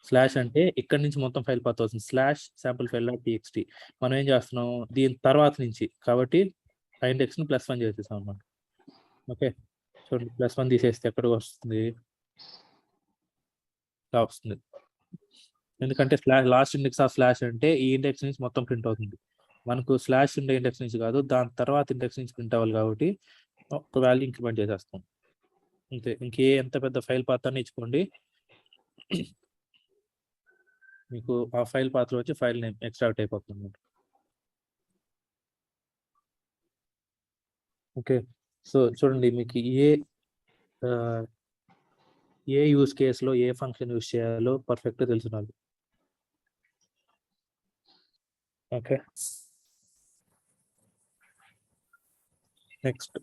స్లాష్ అంటే ఇక్కడి నుంచి మొత్తం ఫైల్ పాత్ వస్తుంది, స్లాష్ శాంపుల్ ఫైల్ txt. మనం ఏం చేస్తున్నాం, దీని తర్వాత నుంచి, కాబట్టి ఆ ఇండెక్స్ని +1 చేసేసాం అనమాట. ఓకే, చూడండి, +1 తీసేస్తే ఎక్కడికి వస్తుంది, ఇలా వస్తుంది. ఎందుకంటే లాస్ట్ ఇండెక్స్ ఆఫ్ స్లాష్ అంటే ఈ ఇండెక్స్ నుంచి మొత్తం ప్రింట్ అవుతుంది. మనకు స్లాష్ ఉండే ఇండెక్స్ నుంచి కాదు, దాని తర్వాత ఇండెక్స్ నుంచి ప్రింట్ అవ్వాలి, కాబట్టి ఒక వాల్యూ ఇంక్రిమెంట్ చేసేస్తాం అంతే. ఎంత పెద్ద ఫైల్ పాత్ అని ఇచ్చుకోండి, మీకు ఆ ఫైల్ పాత్ర వచ్చి ఫైల్ నేమ్ ఎక్స్ట్రాక్ట్ అయిపోతుంది. ఓకే, సో చూడండి, మీకు ఏ యూస్ కేసులో ఏ ఫంక్షన్ యూస్ చేయాలో పర్ఫెక్ట్గా తెలుసున్నారు. ఓకే, నెక్స్ట్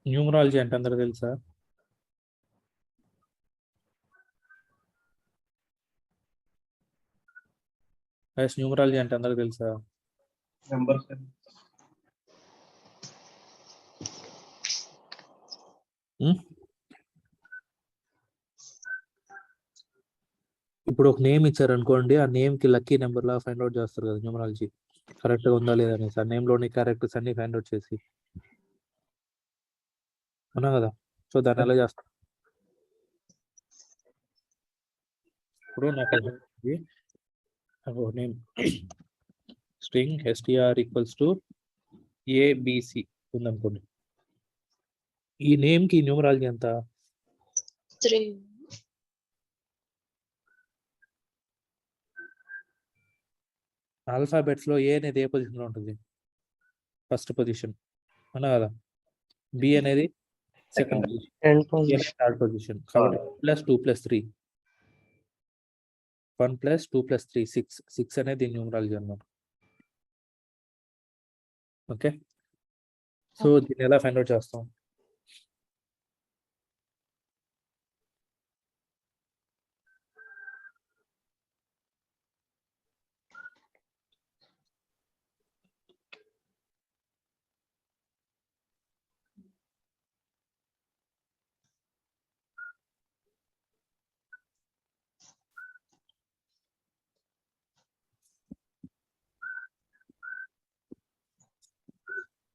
న్యూమరాలజీ అంటే అందరూ తెలుసా? న్యూమరాలజీ అంటే అందరూ తెలుసా? నెంబర్స్. ఇప్పుడు ఒక నేమ్ ఇచ్చారు అనుకోండి, ఆ నేమ్ కి లక్కీ నెంబర్ లా ఫైండ్ అవుట్ చేస్తారు కదా న్యూమరాలజీ, కరెక్ట్ గా ఉందా లేదా అనేసి. ఆ నేమ్ లోని క్యారెక్టర్స్ అన్ని ఫైండ్ అవుట్ చేసి, అవునా కదా? సో దాన్ని ఎలా చేస్తాం? ఇప్పుడు నాకు నేమ్ స్ట్రింగ్ str = abc ఉందనుకోండి, ఈ నేమ్ కి న్యూమరాలజీ ఎంత? 3. ఆల్ఫాబెట్స్ లో ఏ అనేది ఏ పొజిషన్ లో ఉంటుంది? ఫస్ట్ పొజిషన్, అవునా కదా? బి అనేది సెకండ్ పొజిషన్, థర్డ్ పొజిషన్. కాబట్టి 1 + 2 + 3 1 + 2 + 3 6 అనేది న్యూమరాలజీ అన్నమాట. ఓకే, సో దీన్ని ఎలా ఫైండ్ అవుట్ చేస్తాం?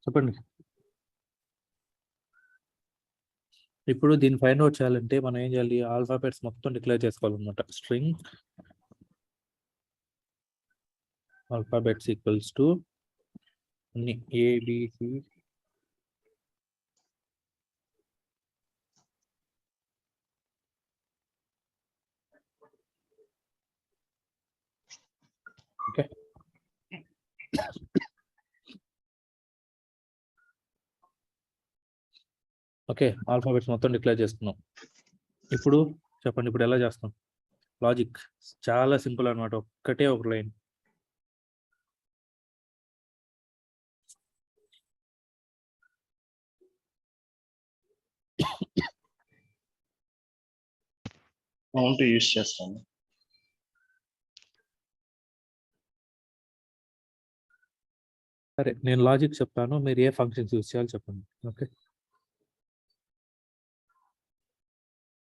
చెప్పండి. ఇప్పుడు దీన్ని ఫైండ్ అవుట్ చేయాలంటే మనం ఏం చేయాలి? ఆల్ఫాబెట్స్ మొత్తం డిక్లేర్ చేసుకోవాలన్నమాట. స్ట్రింగ్ ఆల్ఫాబెట్స్ = అన్ని ABC ఓకే, ఓకే, ఆల్ఫాబెట్స్ మొత్తం డిక్లేర్ చేసుకున్నాం. ఇప్పుడు చెప్పండి, ఇప్పుడు ఎలా చేస్తాం? లాజిక్ చాలా సింపుల్ అన్నమాట, ఒక్కటే ఒక లైన్. కౌంట్ యూస్ చేస్తాను. సరే, నేను లాజిక్ చెప్తాను, మీరు ఏ ఫంక్షన్స్ యూస్ చేయాలో చెప్పండి. ఓకే,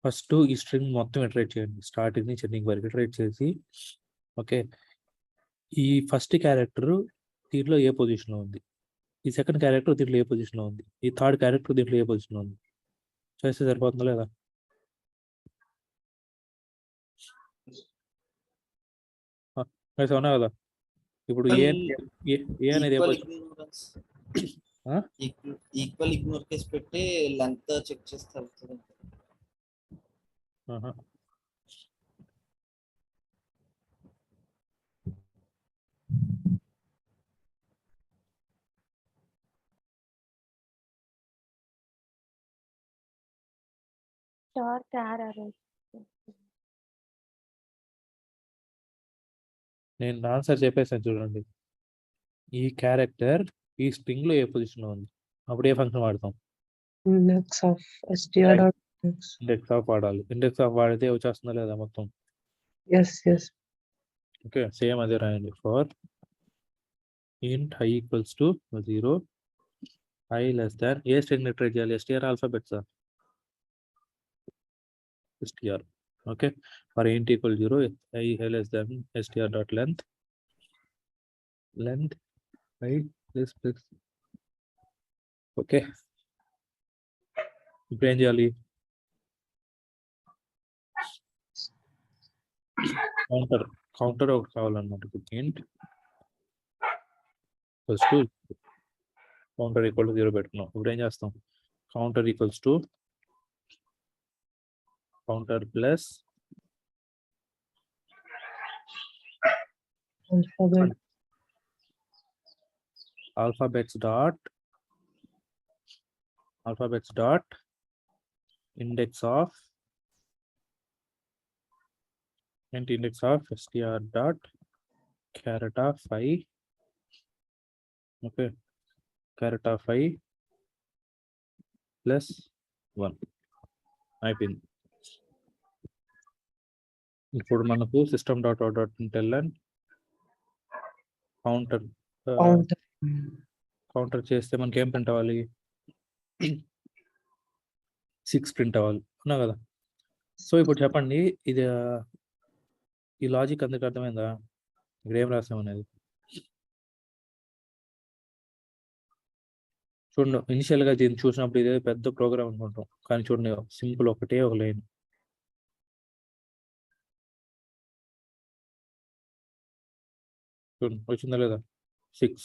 ఫస్ట్ ఈ స్ట్రింగ్ మొత్తం ఇటరేట్ చేయండి, స్టార్టింగ్ నుంచి ఎండింగ్ వరకు ఇటరేట్ చేసి, ఓకే, ఈ ఫస్ట్ క్యారెక్టర్ దీంట్లో ఏ పొజిషన్లో ఉంది, ఈ సెకండ్ క్యారెక్టర్ దీంట్లో ఏ పొజిషన్ లో ఉంది, ఈ థర్డ్ క్యారెక్టర్ దీంట్లో ఏ పొజిషన్ లో ఉంది చేస్తే సరిపోతుందా లేదా? అయితే అవునా కదా? ఇప్పుడు ఏ అనేది ఏ ఈక్వల్ పొజిషన్? ఇగ్నోరెన్స్ ఆ? ఈక్వల్ ఇగ్నోర్ కేసు పెట్టి లెంత్ చెక్ చేస్తే అవుతుంది. ఆహా. స్టార్ క్యార్ అరే. నేను ఆన్సర్ చెప్పేసాను చూడండి. ఈ క్యారెక్టర్ ఈ స్ట్రింగ్ లో ఏ పొజిషన్ లో ఉంది, అప్పుడు ఏ ఫంక్షన్ వాడతాం? Index of str dot index. Index of వాడాలి. ఇండెక్స్ ఆఫ్ వాడితే వచ్చేస్తుందా లేదా మొత్తం? Yes, yes. ఓకే, సేమ్ అదే రాయండి. ఫర్ ఇంట్ i equals to 0, i less than a string ని ట్రేట్ చేయాలి? str alphabets str. Okay, for ఇంట్ equal 0, i less than str dot length i plus plus. Okay, ఇప్పుడు ఏం చేయాలి? కౌంటర్ ఒకటి కావాలన్నమాట. ఇంట్ equals to counter equal to 0 పెట్టుకున్నాం. ఇప్పుడు ఏం చేస్తాం? Counter equals to counter plus Alphabet. alphabets dot index of str dot caret of I. Okay, caret of I plus 1 అయిపోయింది. ఇప్పుడు మనకు system dot out dot println counter Counter. Counter చేస్తే మనకి ఏం ప్రింట్ అవ్వాలి? 6 ప్రింట్ అవ్వాలి, అవునా కదా? సో ఇప్పుడు చెప్పండి, ఇది ఈ లాజిక్ అందరికి అర్థమైందా? ఇక్కడ ఏం రాసాం అనేది చూడండి. ఇనిషియల్ గా దీన్ని చూసినప్పుడు ఇదే పెద్ద ప్రోగ్రామ్ అనుకుంటాం, కానీ చూడండి సింపుల్ ఒకటే ఒక లైన్. చూడండి వచ్చిందా లేదా? 6.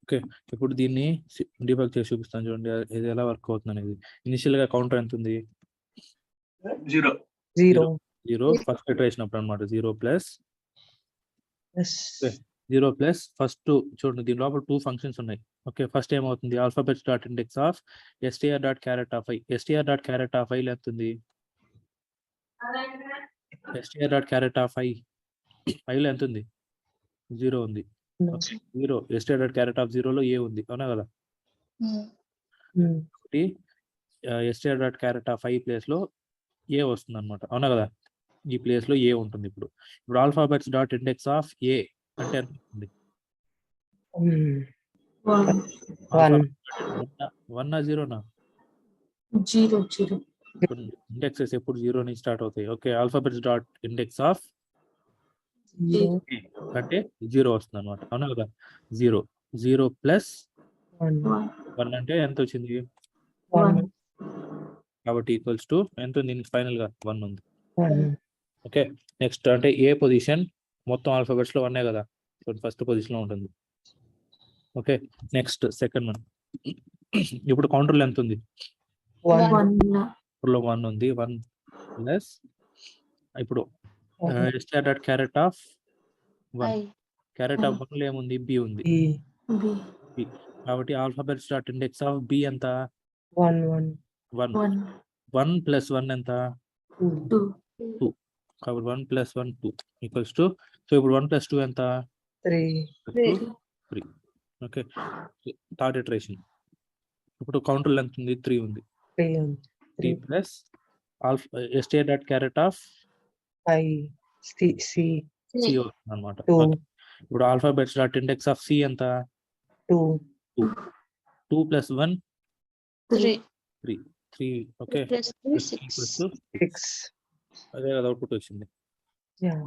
ఓకే, ఇప్పుడు దీన్ని డిబగ్ చేసి చూపిస్తాను చూడండి ఇది ఎలా వర్క్ అవుతుంది అనేది. ఇనిషియల్ గా కౌంటర్ ఎంత ఉంది? 0. 0. ఫస్ట్ ఇటరేషన్ అప్పుడు అనమాట. 0 ప్లస్ Yes. 0 ప్లస్ ఫస్ట్ చూడండి దీని లోపల 2 ఫంక్షన్స్ ఉన్నాయి. ఓకే, ఫస్ట్ ఏమవుతుంది? Alphabets dot index of str dot char at of i. str dot char at of i ఎంత ఉంది? str dot char at of i లో ఎంత ఉంది? 0 ఉంది. Okay, 0 str dot char at of 0 లో ఏ ఉంది, అవునా కదా? ఒకటి str dot char at of i place లో ఏ వస్తుంది అనమాట, అవునా కదా? ఈ ప్లేస్ లో ఏ ఉంటుంది. ఇప్పుడు ఆల్ఫాబెట్స్ డాట్ ఇండెక్స్ ఆఫ్ ఏ అంటే ఎంత ఉంది? 1. 1 0 0 ఇండెక్సెస్ ఎప్పుడు 0 నుంచి స్టార్ట్ అవుతాయి. Okay, alphabets dot index of 0. అంటే 0 వస్తుంది అనమాట, అవునా కదా? 0 ప్లస్ 1 అంటే ఎంత వచ్చింది? 1. కాబట్టి ఈక్వల్స్ టు ఎంత ఉంది? ఫైనల్ గా 1 ఉంది. 1. ఓకే, నెక్స్ట్ అంటే ఏ పొజిషన్ మొత్తం ఆల్ఫాబెట్స్ లో 1 కదా, ఫస్ట్ పొజిషన్ లో ఉంటుంది. Okay, next second one. ఇప్పుడు కౌంటర్లో ఎంత ఉంది? 1 లో 1 ఉంది. 1 ప్లస్ ఇప్పుడు str dot char at of 1. Char at of 1 లో ఏముంది? బి ఉంది. B. కాబట్టి alphabets dot index of B ఎంత? 1. 1 ప్లస్ 1 ఎంత? 2 కాబట్టి 1 ప్లస్ 1 2 ఈక్వల్స్ టు. సో ఇప్పుడు 1 ప్లస్ 2 ఎంత? 3. Okay, third iteration. ఇప్పుడు కౌంటర్ ఎంత ఉంది? 3 ఉంది. 3 plus str dot char at of I. C. C అవుతుంది అనమాట. ఇప్పుడు alphabets dot index of C ఎంత? 2. 2 plus 1 3. 3. Okay, Plus 3 equals 6. To 6. అదే కదా అవుట్పుట్ వచ్చింది. Yeah.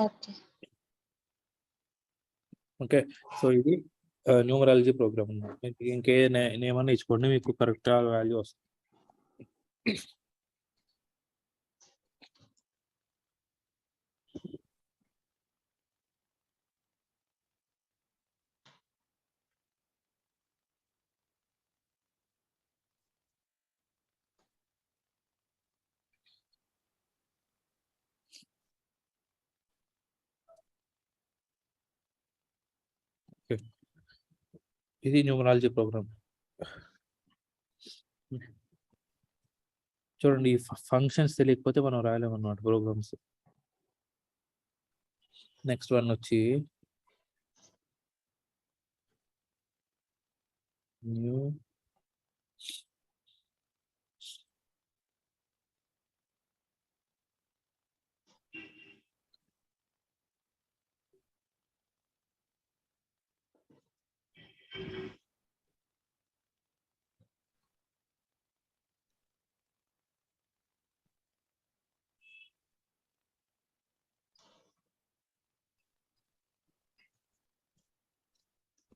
Okay. ఓకే, సో ఇది న్యూమరాలజీ ప్రోగ్రామ్ అన్నమాట. ఇంకే నేమన్నా ఇచ్చుకోండి, మీకు కరెక్ట్ వాల్యూ వస్తుంది. ఇది న్యూమరాలజీ ప్రోగ్రామ్. చూడండి, ఈ ఫంక్షన్స్ తెలియకపోతే మనం రాయలేము అన్నమాట ప్రోగ్రామ్స్. నెక్స్ట్ వన్ వచ్చి new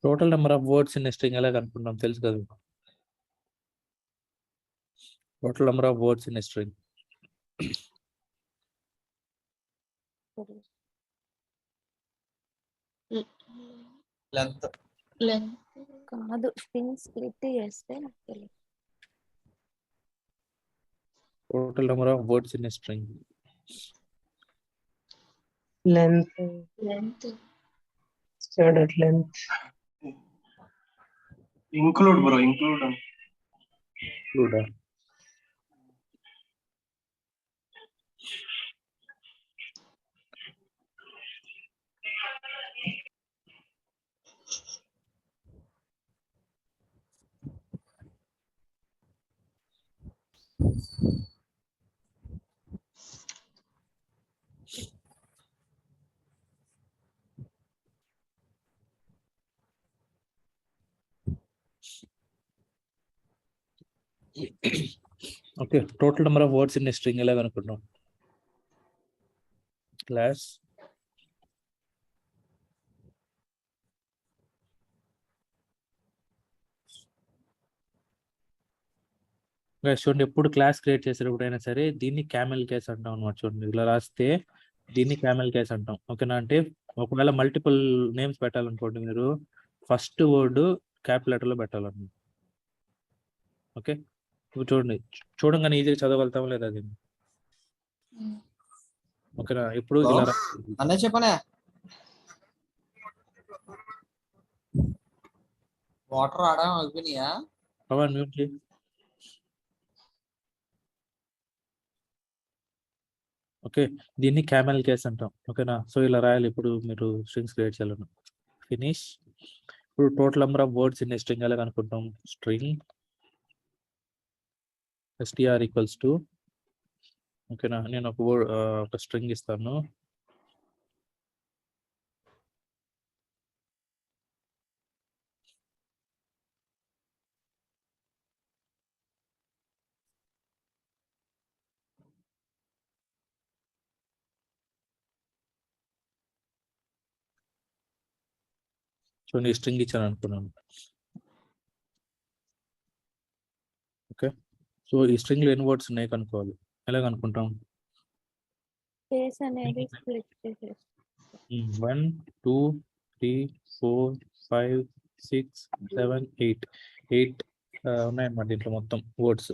total number of words in string ఎలా కనుక్కుంటాం తెలుసు కదా. Total number of words in string length కాదు, స్ట్రింగ్ స్ప్లిట్ చేస్తే నాకు తెలియదు. Total number of words in string length standard length include bro, include చూడ. Okay, total number of words in string ఎలా కనుక్కుంటాం? క్లాస్ చూడండి, ఎప్పుడు క్లాస్ క్రియేట్ చేసేటప్పుడైనా సరే దీన్ని క్యామెల్ కేస్ అంటాం అనమాట. చూడండి, ఇలా రాస్తే దీన్ని క్యామెల్ కేస్ అంటాం. ఓకేనా? అంటే ఒకవేళ మల్టిపుల్ నేమ్స్ పెట్టాలనుకోండి, మీరు ఫస్ట్ వర్డ్ క్యాపిటల్ లెటర్ లో పెట్టాలన్నమాట. ఓకే, ఇప్పుడు చూడండి, చూడంగానే ఈజీగా చదవగలుగుతాం లేదా దీన్ని? ఓకేనా? ఇప్పుడు ఇలా అనే చెప్పనే వాటర్ ఆడా అయిపోయినాయా? పవన్ మ్యూట్ చేయి. ఓకే, దీన్ని క్యామెల్ కేస్ అంటాం. ఓకేనా? సో ఇలా రాయాలి ఇప్పుడు మీరు స్ట్రింగ్స్ క్రియేట్ చేయాలను. ఫినిష్. ఇప్పుడు total number of words in string ఎలా కనుక్కుంటాం? స్ట్రింగ్ str ఈక్వల్స్ టు, ఓకేనా, నేను ఒక స్ట్రింగ్ ఇస్తాను. చూడండి, ఈ స్ట్రింగ్ ఇచ్చాను అనుకున్నాను. ఓకే, సో ఈ స్ట్రింగ్ లో ఎన్ని వర్డ్స్ ఉన్నాయి కనుక్కోవాలి. ఎలా కనుక్కుంటాం? స్పేస్ అనేది స్ప్లిట్ చేసేసి 1 2 3 4 5 6 7 8 ఉన్నాయన్నమాట దీంట్లో మొత్తం వర్డ్స్.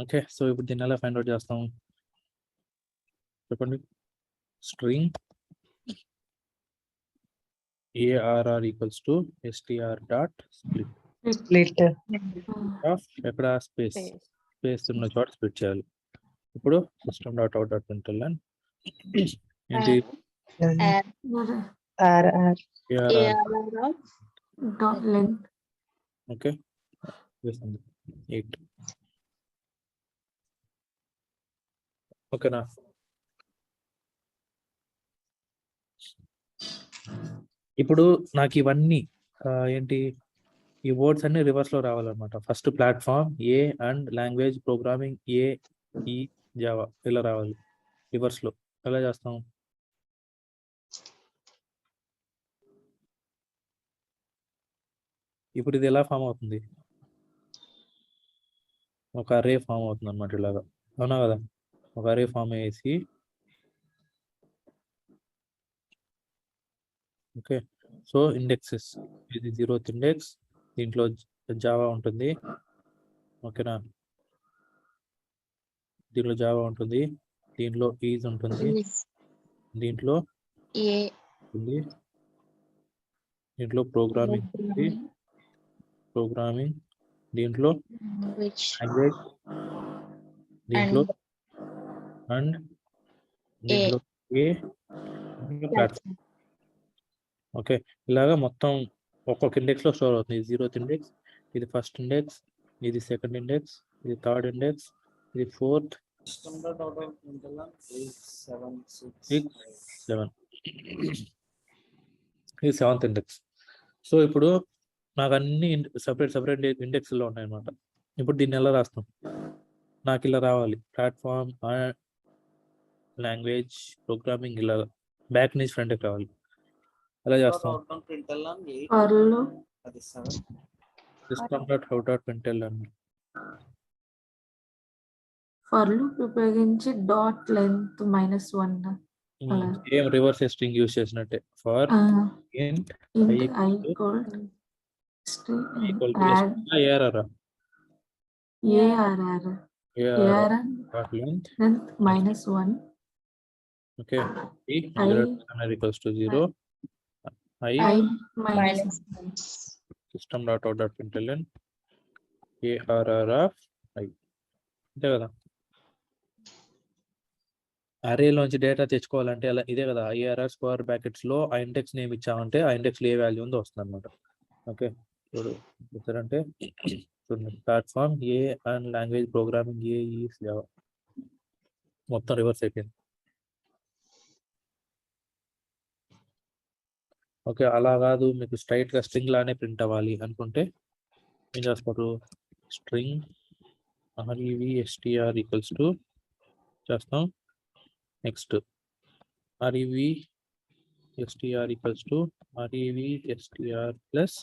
ఓకే, సో ఇప్పుడు దీన్ని ఎలా ఫైండ్ అవుట్ చేస్తాం చెప్పండి? String ARR equals to str dot split of ఎక్కడ స్పేస్ స్పేస్. స్పేస్ ఉన్న చోట స్ప్లిట్ చేయాలి. ఇప్పుడు system dot out dot println ఏంటి RR length ఓకే, 8. ఓకేనా? ఇప్పుడు నాకు ఇవన్నీ ఏంటి, ఈ వర్డ్స్ అన్ని రివర్స్ లో రావాలన్నమాట. ఫస్ట్ ప్లాట్ఫామ్ ఏ అండ్ లాంగ్వేజ్ ప్రోగ్రామింగ్ ఏ ఈ జావా ఇలా రావాలి రివర్స్ లో. ఎలా చేస్తాం? ఇప్పుడు ఇది ఎలా ఫామ్ అవుతుంది? ఒక అరే ఫామ్ అవుతుంది అనమాట ఇలాగా, అవునా కదా? ఒక అరే ఫామ్ అయ్యేసి ఓకే. సో ఇండెక్సెస్, ఇది 0th ఇండెక్స్, దీంట్లో జావా ఉంటుంది, ఓకేనా? దీంట్లో జావా ఉంటుంది, దీంట్లో ఈజ్ ఉంటుంది, దీంట్లో ఏ ఉంది, దీంట్లో ప్రోగ్రామింగ్ ఉంది, ప్రోగ్రామింగ్, దీంట్లో విచ్ లాంగ్వేజ్, దీంట్లో అండ్ దీంట్లో ఏ ప్లాట్ఫామ్. ఓకే, ఇలాగా మొత్తం ఒక్కొక్క ఇండెక్స్ లో స్టోర్ అవుతుంది. 0th ఇండెక్స్, ఇది ఫస్ట్ ఇండెక్స్, ఇది సెకండ్ ఇండెక్స్, ఇది థర్డ్ ఇండెక్స్, ఇది ఫోర్త్, System.out.println 7 6 7, ఇది 7th ఇండెక్స్. సో ఇప్పుడు నాకు అన్ని సపరేట్ ఇండెక్స్లో ఉన్నాయి అనమాట. ఇప్పుడు దీన్ని ఎలా రాస్తాం? నాకు ఇలా రావాలి, ప్లాట్ఫామ్, లాంగ్వేజ్, ప్రోగ్రామింగ్, ఇలా బ్యాక్ నుంచి ఫ్రంట్కి రావాలి. ఎలా చేస్తాం? ఫర్లో అది 7 system.out.println ఫర్లు ఉపయోగించి డాట్ లెంత్ -1 అలా. ఏం రివర్స్ స్ట్రింగ్ యూజ్ చేసినట్టే. ఫర్ int ఇంట్ i I equal equal to add ARR ARR dot length, -1 okay, i I equals to 0, i I minus system.out.println ARR of i. అంతే కదా? అరేలోంచి డేటా తెచ్చుకోవాలంటే అలా ఇదే కదా, ఐఆర్ఆర్ స్క్వేర్ బ్రాకెట్స్ లో ఆ index name ఇచ్చామంటే ఆ ఇండెక్స్ లో ఏ వాల్యూ ఉందో వస్తుంది అనమాట. ఓకే, ఇప్పుడు అంటే చూడండి, ప్లాట్ఫామ్ ఏ and language programming A is Java, మొత్తం రివర్స్ అయిపోయింది. ఓకే, అలా కాదు, మీకు స్ట్రైట్ గా స్ట్రింగ్ లానే ప్రింట్ అవ్వాలి అనుకుంటే ఏం చేస్తారు? స్ట్రింగ్ REVSTR ఈక్వల్స్ టు చేస్తాం, next REVSTR equals to REVSTR plus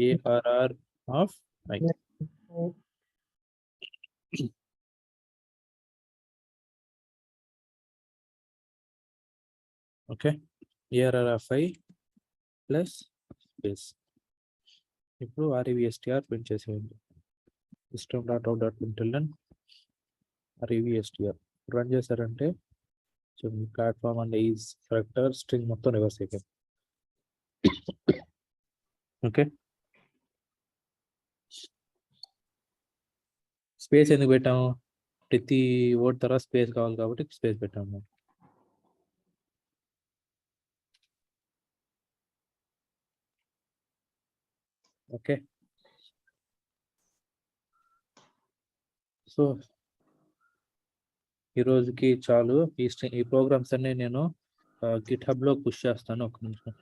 ARR of i. Okay, ARR of i plus space. ఇప్పుడు REVSTR ప్రింట్ చేసేయండి. system.out.println REVSTR రన్ చేశారంటే platform and is character string మొత్తం రివర్స్ అయిపోయింది. ఓకే, స్పేస్ ఎందుకు పెట్టాము? ప్రతి word తర్వాత స్పేస్ కావాలి కాబట్టి స్పేస్ పెట్టాము. ఓకే, సో ఈ రోజుకి చాలు. ఈ ప్రోగ్రామ్స్ అన్ని నేను గిట్హబ్ లో పుష్ చేస్తాను. ఒక నిమిషం.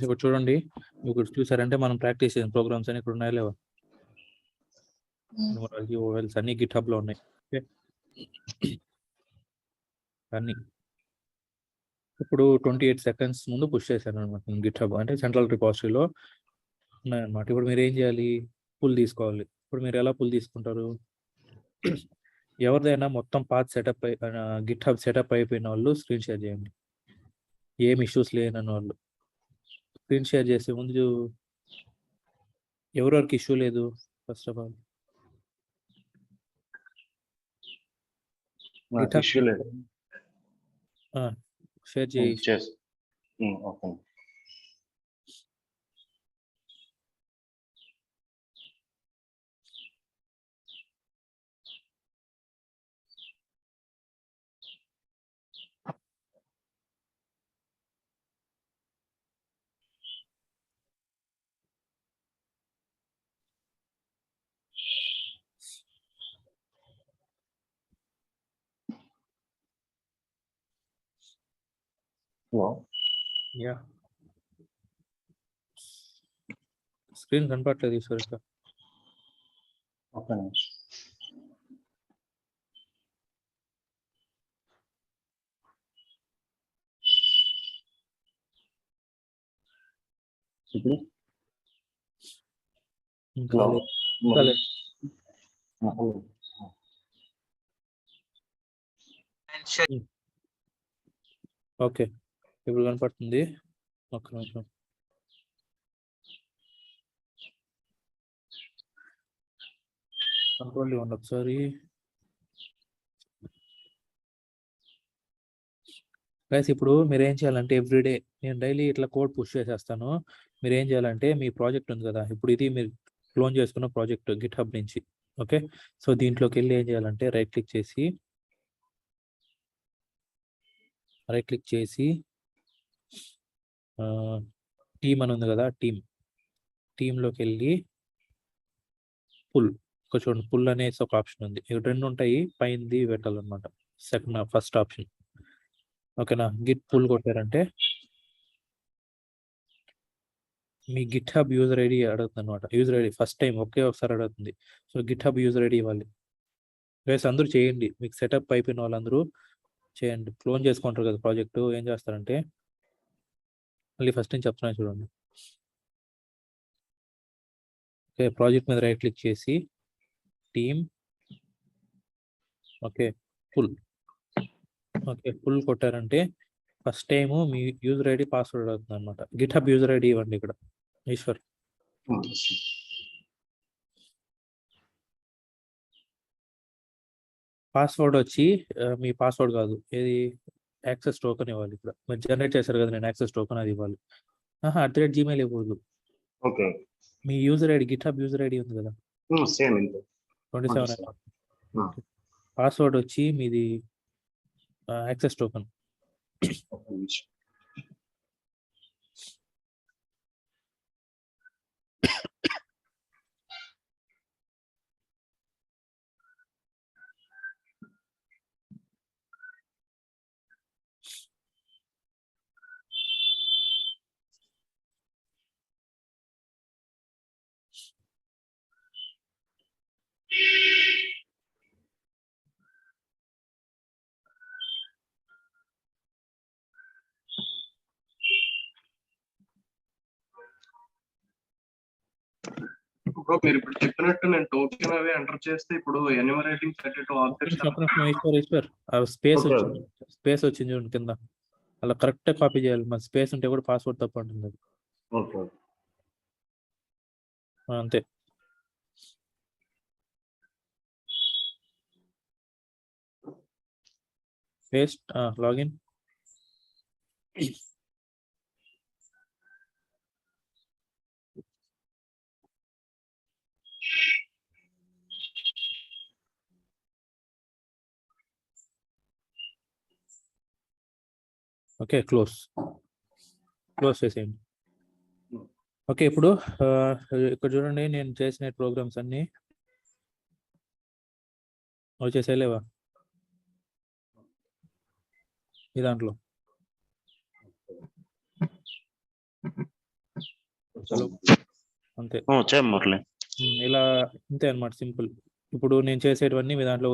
ఇప్పుడు చూడండి, ఇప్పుడు చూసారంటే మనం ప్రాక్టీస్ చేసిన ప్రోగ్రామ్స్ అని ఇక్కడ ఉన్నాయా లేవా? ఓవెల్స్ అన్ని గిట్హబ్ లో ఉన్నాయి. అన్ని ఇప్పుడు 28 సెకండ్స్ ముందు పుష్ చేశాను అనమాట గిట్హబ్, అంటే సెంట్రల్ రిపాజిటరీలో ఉన్నాయన్నమాట. ఇప్పుడు మీరు ఏం చేయాలి? పుల్ తీసుకోవాలి. ఇప్పుడు మీరు ఎలా పుల్ తీసుకుంటారు? ఎవరిదైనా మొత్తం path setup Git hub setup అయిపోయిన వాళ్ళు స్క్రీన్ షేర్ చేయండి. ఏం ఇష్యూస్ లేని వాళ్ళు స్క్రీన్ షేర్ చేసే ముందు ఎవరెవరికి ఇష్యూ లేదు ఫస్ట్ ఆఫ్ ఆల్ నాకు ఇష్యూ లేదు. షేర్ చేయి. చేసి ఓకే. హలో, యా స్క్రీన్ కనపడట్లేదు ఈశ్వరిక. ఒక్క నిమిషం. ఇప్పుడు ఇంకా హలో, లేదు. ఇంకా లేదు. హలో. ఓకే ఇప్పుడు కనపడుతుంది. ఒక్క నిమిషం. కంట్రోల్ ఇవ్వండి ఒకసారి. గైస్ ఇప్పుడు మీరు ఏం చేయాలంటే ఎవ్రీడే నేను డైలీ ఇట్లా కోడ్ పుష్ చేసేస్తాను. మీరు ఏం చేయాలంటే మీ ప్రాజెక్ట్ ఉంది కదా, ఇప్పుడు ఇది మీరు క్లోన్ చేసుకున్న ప్రాజెక్ట్ గిట్ హబ్ నుంచి. ఓకే, సో దీంట్లోకి వెళ్ళి ఏం చేయాలంటే రైట్ క్లిక్ చేసి టీమ్ అని ఉంది కదా, టీంలోకి వెళ్ళి పుల్ చూడండి. పుల్ అనేసి ఒక ఆప్షన్ ఉంది. ఇవి రెండు ఉంటాయి, పైనది పెట్టాలన్నమాట. First option. ఓకేనా, గిట్ పుల్ కొట్టారంటే మీ గిట్ హబ్ యూజర్ ఐడి అడుగుతుంది అనమాట. యూజర్ ఐడి ఫస్ట్ టైం ఒకసారి అడుగుతుంది. So GitHub user ID ఇవ్వాలి. గైస్ అందరూ చేయండి, మీకు సెటప్ అయిపోయిన వాళ్ళందరూ చేయండి. క్లోన్ చేసుకుంటారు కదా ప్రాజెక్ట్, ఏం చేస్తారంటే మళ్ళీ ఫస్ట్ నుంచి చెప్తున్నాను చూడండి. ఓకే, ప్రాజెక్ట్ మీద రైట్ క్లిక్ చేసి team, okay full. Okay full కొట్టారంటే ఫస్ట్ టైము మీ యూజర్ ఐడి పాస్వర్డ్ అవుతుంది అనమాట. గిట్ హబ్ యూజర్ ఐడి ఇవ్వండి ఇక్కడ ఈశ్వర్. పాస్వర్డ్ వచ్చి మీ పాస్వర్డ్ కాదు, ఏది యాక్సెస్ టోకెన్ ఇవ్వాలి. ఇక్కడ మీరు జనరేట్ చేశారు కదా, నేను యాక్సెస్ టోకెన్ అది ఇవ్వాలి. @gmail ఇవ్వకూడదు. ఓకే, మీ user ID GitHub user ID ఉంది కదా, సేమ్ ఇంతే. 27. పాస్వర్డ్ వచ్చి మీది యాక్సెస్ టోకెన్. ఒక్క నిమిషం. ఇప్పుడు మీరు ఇప్పుడు చెప్పినట్టు నేను టోకెన్ అవి ఎంటర్ చేస్తే ఇప్పుడు ఎన్యూమరేటింగ్ 32 ఆబ్జెక్ట్స్ ఈశ్వర్ స్పేస్ వచ్చింది చూడండి కింద, అలా కరెక్ట్ కాపీ చేయాలి. మన స్పేస్ ఉంటే కూడా పాస్వర్డ్ తప్పు అంటుంది అది. ఓకే, అంతే. Paste, login. ఓకే క్లోజ్ చేసేయండి. ఓకే ఇప్పుడు ఇక్కడ చూడండి, నేను చేసిన ప్రోగ్రామ్స్ అన్ని వచ్చేసేలేవా ఈ దాంట్లో. అంతే, ఇలా అంతే అన్నమాట, సింపుల్. ఇప్పుడు నేను చేసేటివన్నీ మీ దాంట్లో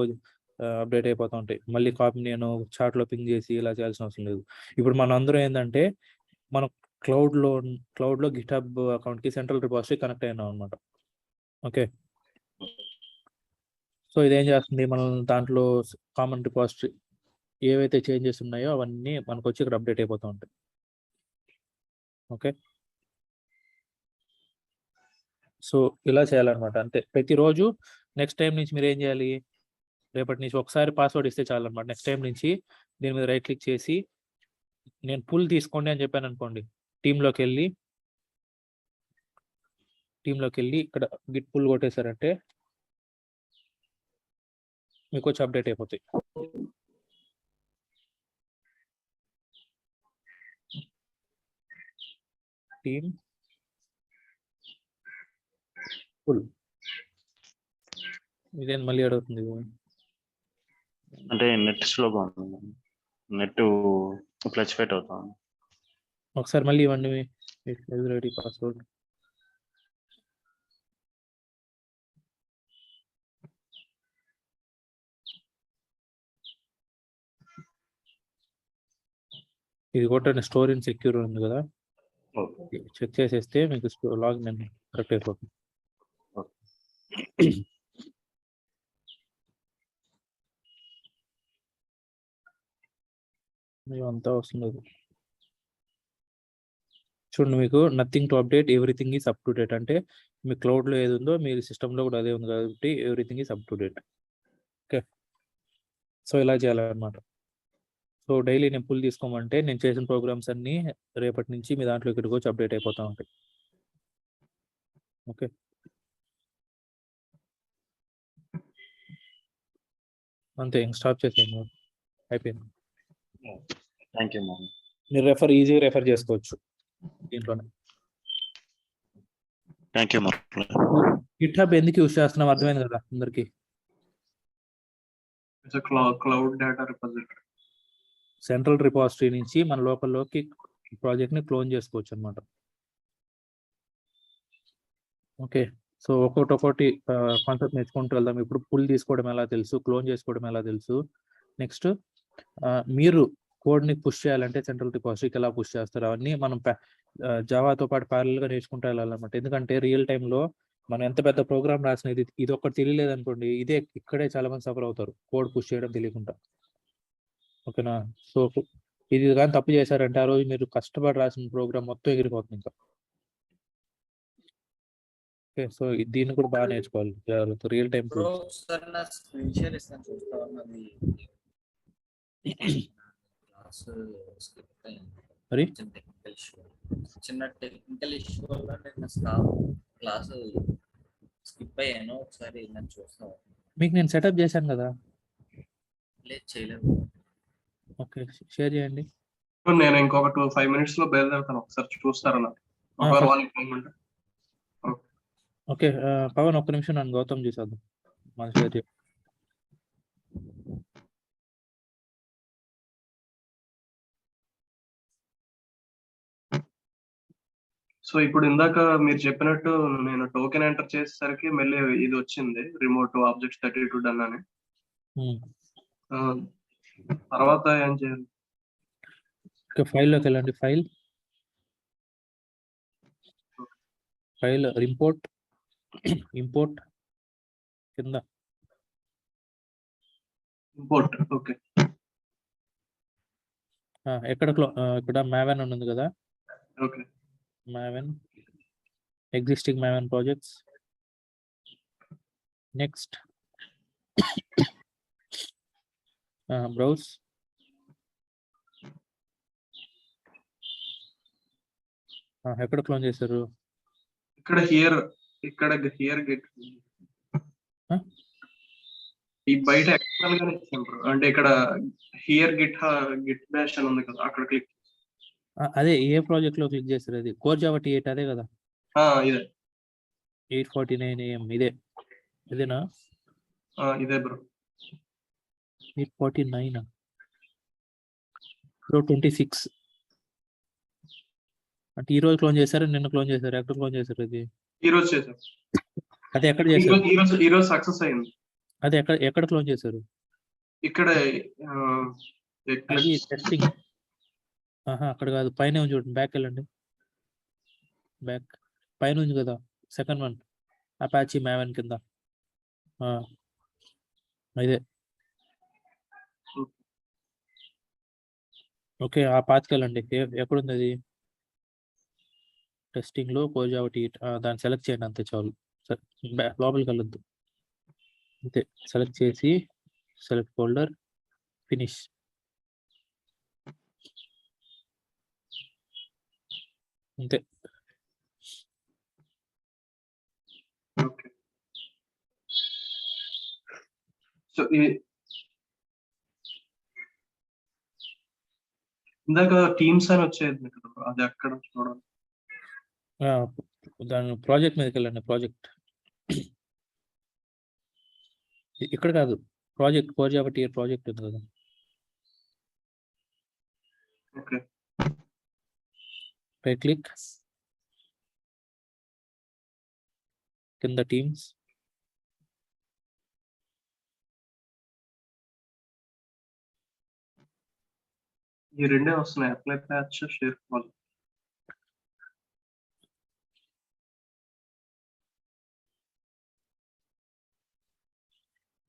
అప్డేట్ అయిపోతూ ఉంటాయి. మళ్ళీ కాపీ నేను చాట్లో పింగ్ చేసి ఇలా చేయాల్సిన అవసరం లేదు. ఇప్పుడు మన అందరం ఏంటంటే మనం క్లౌడ్లో గిట్ హబ్ అకౌంట్కి సెంట్రల్ రిపాజిటరీ కనెక్ట్ అయినాం అనమాట. ఓకే, సో ఇదేం చేస్తుంది, మనం దాంట్లో కామన్ రిపాజిటరీ ఏవైతే చేంజెస్ ఉన్నాయో అవన్నీ మనకు వచ్చి ఇక్కడ అప్డేట్ అయిపోతూ ఉంటాయి. ఓకే, సో ఇలా చేయాలన్నమాట. అంతే, ప్రతిరోజు నెక్స్ట్ టైం నుంచి మీరు ఏం చేయాలి, రేపటి నుంచి ఒకసారి పాస్వర్డ్ ఇస్తే చాలన్నమాట. నెక్స్ట్ టైం నుంచి దీని మీద రైట్ క్లిక్ చేసి నేను పుల్ తీసుకోండి అని చెప్పాను అనుకోండి, టీంలోకి వెళ్ళి ఇక్కడ గిట్ పుల్ కొట్టేశారంటే మీకు వచ్చి అప్డేట్ అయిపోతాయి. టీమ్ పుల్ ఇదేం మళ్ళీ అడుగుతుంది. అంటే నెట్ స్లోగా ఉంది, నెట్ ఫ్లక్చువేట్ అవుతుంది. ఒకసారి మళ్ళీ ఇవ్వండి రెడీ పాస్వర్డ్. ఇది కొట్టండి, స్టోర్ ఇన్ సెక్యూర్ ఉంది కదా, చెక్ చేసేస్తే మీకు లాగిన్ కరెక్ట్ అయిపోతుంది. అంతా వస్తుంది చూడండి, మీకు nothing to update, everything is up to date. అంటే మీ క్లౌడ్లో ఏది ఉందో మీ సిస్టంలో కూడా అదే ఉంది కాబట్టి everything is up to date. Okay, so ఇలా చేయాలన్నమాట. సో డైలీ నేను పుల్ తీసుకోమంటే నేను చేసిన ప్రోగ్రామ్స్ అన్నీ రేపటి నుంచి మీ దాంట్లో ఇక్కడికి వచ్చి అప్డేట్ అయిపోతూ ఉంటాయి. ఓకే, అంతే, ఇంక స్టాప్ చేసేయండి, అయిపోయింది. Thank you ma'am. మీరు ఈజీగా రెఫర్ చేసుకోవచ్చు దీంట్లోనే. Thank you ma'am. గిట్హబ్ ఎందుకు యూస్ చేస్తున్నాం అర్థమైంది కదా అందరికి. Cloud data repository, central repository నుంచి మన లోకల్లోకి ప్రాజెక్ట్ ని క్లోన్ చేసుకోవచ్చు అనమాట. ఓకే, సో ఒక్కొక్కటి కాన్సెప్ట్ నేర్చుకుంటూ వెళ్దాం. ఇప్పుడు పుల్ తీసుకోవడం ఎలా తెలుసు, క్లోన్ చేసుకోవడం ఎలా తెలుసు. నెక్స్ట్ మీరు కోడ్ ని పుష్ చేయాలంటే సెంట్రల్ రిపాజిటరీకి ఎలా పుష్ చేస్తారు అవన్నీ మనం జావాతో పాటు ప్యారల్ గా నేర్చుకుంటూ వెళ్ళాలన్నమాట. ఎందుకంటే రియల్ టైంలో మనం ఎంత పెద్ద ప్రోగ్రామ్ రాసినది ఇది ఒక్కటి తెలియలేదు అనుకోండి, ఇక్కడే చాలా మంది సఫర్ అవుతారు కోడ్ పుష్ చేయడం తెలియకుండా. ఓకేనా, సో ఇది కానీ తప్పు చేశారంటే ఆ రోజు మీరు కష్టపడి రాసిన ప్రోగ్రామ్ మొత్తం ఎగిరిపోతుంది ఇంకా. ఓకే, సో దీన్ని కూడా బాగా నేర్చుకోవాలి రియల్ టైం. స్క్రీన్ షేర్ ఇస్తాను, చూస్తా ఉన్నది మరి చిన్న టెక్నికల్ ఇష్యూ వల్ల నేను క్లాస్ స్కిప్ అయ్యాను. ఒకసారి నేను చూస్తాను. మీకు నేను సెటప్ చేశాను కదా. లేదు, చేయలేదు. ఓకే, షేర్ చేయండి. నేను ఇంకొక 5 minutes లో బయలుదేరుతాను, ఒకసారి చూస్తారా? ఓకే, పవన్ ఒక్క నిమిషం, నన్ను గౌతమ్ చూసేద్దాం. మన షేర్ చేయండి. సో ఇప్పుడు ఇందాక మీరు చెప్పినట్టు నేను టోకెన్ ఎంటర్ చేసేసరికి మళ్ళీ ఇది వచ్చింది, రిమోట్ ఆబ్జెక్ట్స్ 32 డన్ అని. తర్వాత ఏం చేయాలి? ఫైల్లోకి వెళ్ళండి, ఫైల్ ఇంపోర్ట్ కింద ఇంపోర్ట్. ఓకే, ఇక్కడ మావెన్ ఉంది కదా. Okay, maven existing maven projects. Next browse. ఎక్కడ క్లోన్ చేశారు? ఇక్కడ హియర్ గెట్ ఈ బయట ఎక్స్టర్నల్ గానే ఇచ్చారు. అంటే ఇక్కడ హియర్ గిట్ బ్యాష్ అని ఉంది కదా, అక్కడ క్లిక్. అదే ఏ ప్రాజెక్ట్ లో క్లిక్ చేశారు? అది కోర్ జావా 8 అదే కదా. ఇదే 849 AM ఇదేనా? ఇదే బ్రో. 849 బ్రో. 26 అంటే ఈ రోజు క్లోన్ చేశారు, నిన్న క్లోన్ చేశారు. ఎక్కడ క్లోన్ చేశారు? అది ఈ రోజు చేశారు. అది ఎక్కడ చేశారు? ఈ రోజు సక్సెస్ అయింది. అది ఎక్కడ క్లోన్ చేశారు? ఇక్కడ టెస్టింగ్. అక్కడ కాదు, పైన ఉంది చూడండి. బ్యాక్ వెళ్ళండి, బ్యాక్ పైన ఉంది కదా, సెకండ్ వన్, అపాచీ మావెన్ కింద. ఇదే. ఓకే, ఆ పాత్కి వెళ్ళండి. ఎక్కడుంది అది? టెస్టింగ్లో కోర్ జావా టీ దాన్ని సెలెక్ట్ చేయండి, అంతే చాలు. లోపలికి వెళ్ళొద్దు, అంతే. సెలెక్ట్ చేసి సెలెక్ట్ ఫోల్డర్, ఫినిష్. అంతే. ఓకే. సో ఇందాక టీమ్స్ అని వచ్చేది కదా, అది ఎక్కడ చూడాలి? దాని ప్రాజెక్ట్ మీదకి వెళ్ళండి. ప్రాజెక్ట్ ఇక్కడ కాదు, project core Java T project ఉంది కదా. ఓకే. రైట్ క్లిక్, కింద టీమ్స్, ఈ రెండే వస్తున్నాయి, అప్లై ప్యాచ్, షేర్ ప్రాజెక్ట్.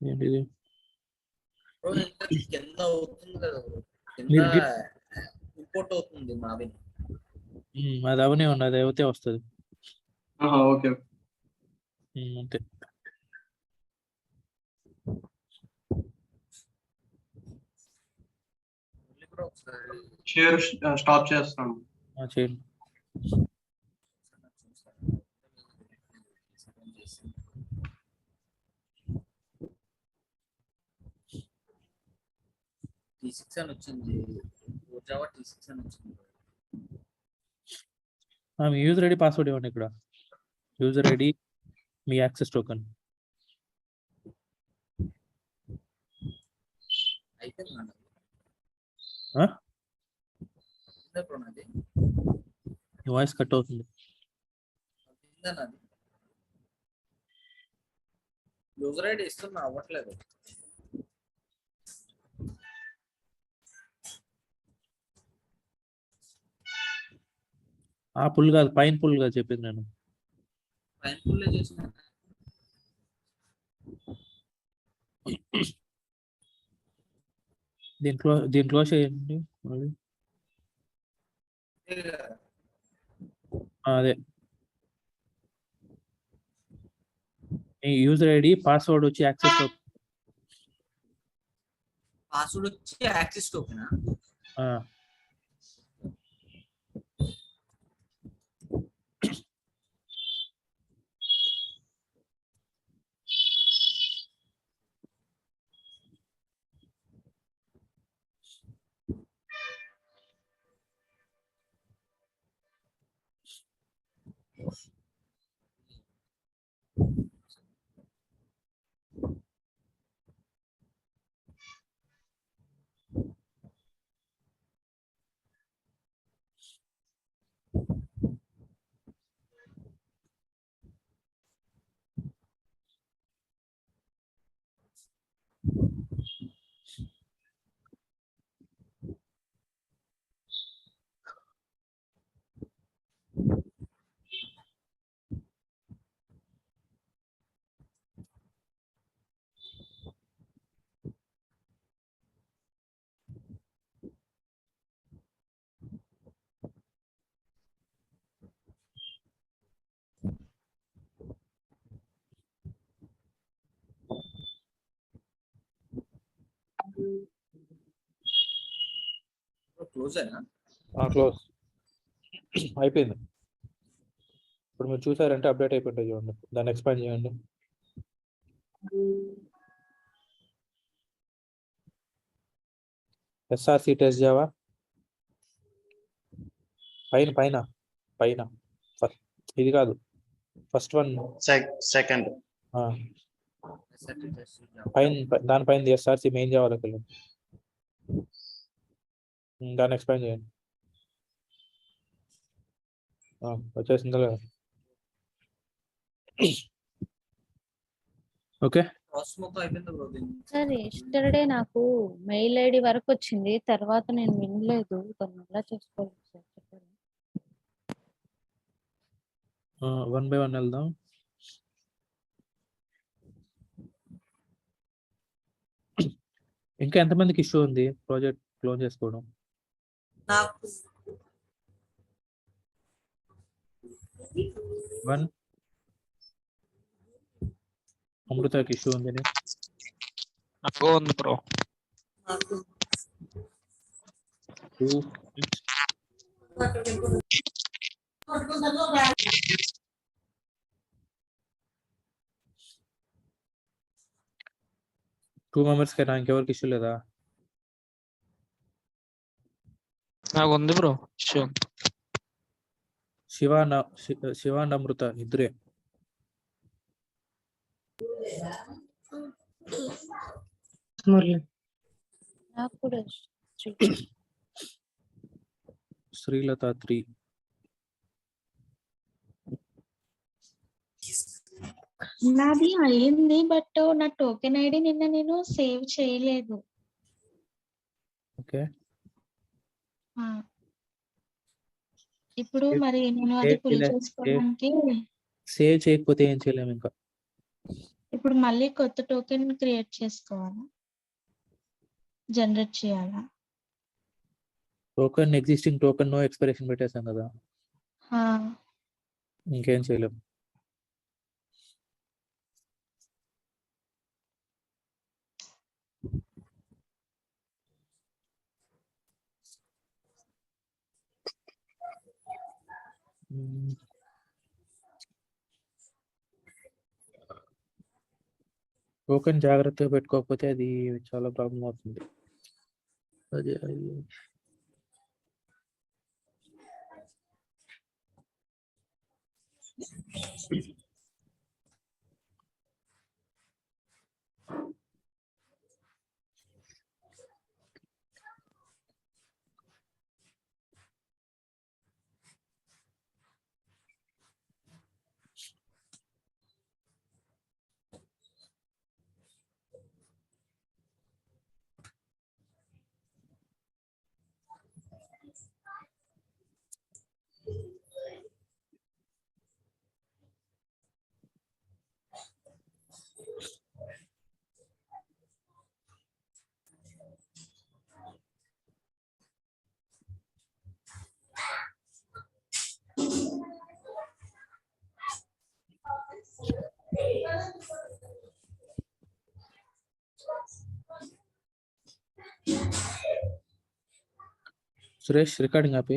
ఏంటిది? Bro, ఇంకా కింద అవుతుంది కదా bro. కింద మీరు ఇంపోర్ట్ అవుతుంది మావి. అది అవనే ఉంది, అది అయితే వస్తుంది. ఓకే. అంతే. Bro, ఒకసారి షేర్ స్టాప్ చేస్తాను. చేయండి. T6 అని వచ్చింది, జావా T6 అని వచ్చింది. మీ యూజర్ ఐడి పాస్వర్డ్ ఇవ్వండి. ఇక్కడ యూజర్ ఐడి, మీ యాక్సెస్ టోకెన్. అయిపోయింది నాది. ఆ? అయిపోయిందా bro నాది? మీ వాయిస్ కట్ అవుతుంది. అయిపోయిందా నాది? యూజర్ ఐడి ఇస్తున్నా, అవ్వట్లేదు. ఆ పుల్ కాదు, పైన పుల్ కాదు చెప్పింది నేను. పైన పుల్లే చేసిన. దీని క్లోజ్ చేయండి. అదే మీ యూజర్ ఐడి, పాస్వర్డ్ వచ్చి యాక్సెస్ టోకెన్. పాస్వర్డ్ వచ్చి యాక్సెస్ టోకెనా? క్లోజ్ అయినా? క్లోజ్ అయిపోయింది. ఇప్పుడు మీరు చూసారంటే అప్డేట్ అయిపోయింది. చూడండి, దాన్ని ఎక్స్పాండ్ చేయండి. ఎస్ఆర్సి టెస్ట్ జావా పైన పైన పైన ఇది కాదు, ఫస్ట్ వన్ సెకండ్ పైన, దానిపైన ఎస్ఆర్సి మెయిన్ జావాలోకి వెళ్ళండి. దాన్ని ఎక్స్పాండ్ చేయండి. వచ్చేసిందా లేదా? ఓకే. ప్రాసెస్ మొత్తం అయిపోయిందా బ్రో దీన్ని? సార్ ఎస్టర్డే నాకు మెయిల్ ఐడి వరకు వచ్చింది, తర్వాత నేను వినలేదు. దాన్ని ఎలా చేసుకోవాలి సార్ చెప్పండి. 1 by 1 వెళ్దాం. ఇంకా ఎంతమందికి ఇష్యూ ఉంది ప్రాజెక్ట్ క్లోజ్ చేసుకోవడం? నాకు 1 అమృతకి ఇష్యూ ఉంది. నాకు ఉంది బ్రో. నాకు 2 మెంబర్స్ కైనా ఇంకెవరికి ఇష్యూ లేదా? నాకు ఉంది బ్రో. షూర్. శివ అండ్ అమృత ఇద్దరే. మురళి. నాకు కూడా 3. శ్రీలత 3. నాది అయింది బట్ నా టోకెన్ ఐడి నిన్న నేను సేవ్ చేయలేదు. ఓకే. ఇప్పుడు మరి నేను అది ఫుల్ చేసుకోవడానికి సేవ్ చేయకపోతే ఏం చేయలేము ఇంకా. ఇప్పుడు మళ్ళీ కొత్త టోకెన్ క్రియేట్ చేసుకోవాలా, జనరేట్ చేయాలా? Token existing token no expiration పెట్టేసాం కదా, ఇంకేం చేయలేము. టోకెన్ జాగ్రత్తగా పెట్టుకోకపోతే అది చాలా ప్రాబ్లం అవుతుంది. అది సురేష్ రికార్డింగ్ ఆపి.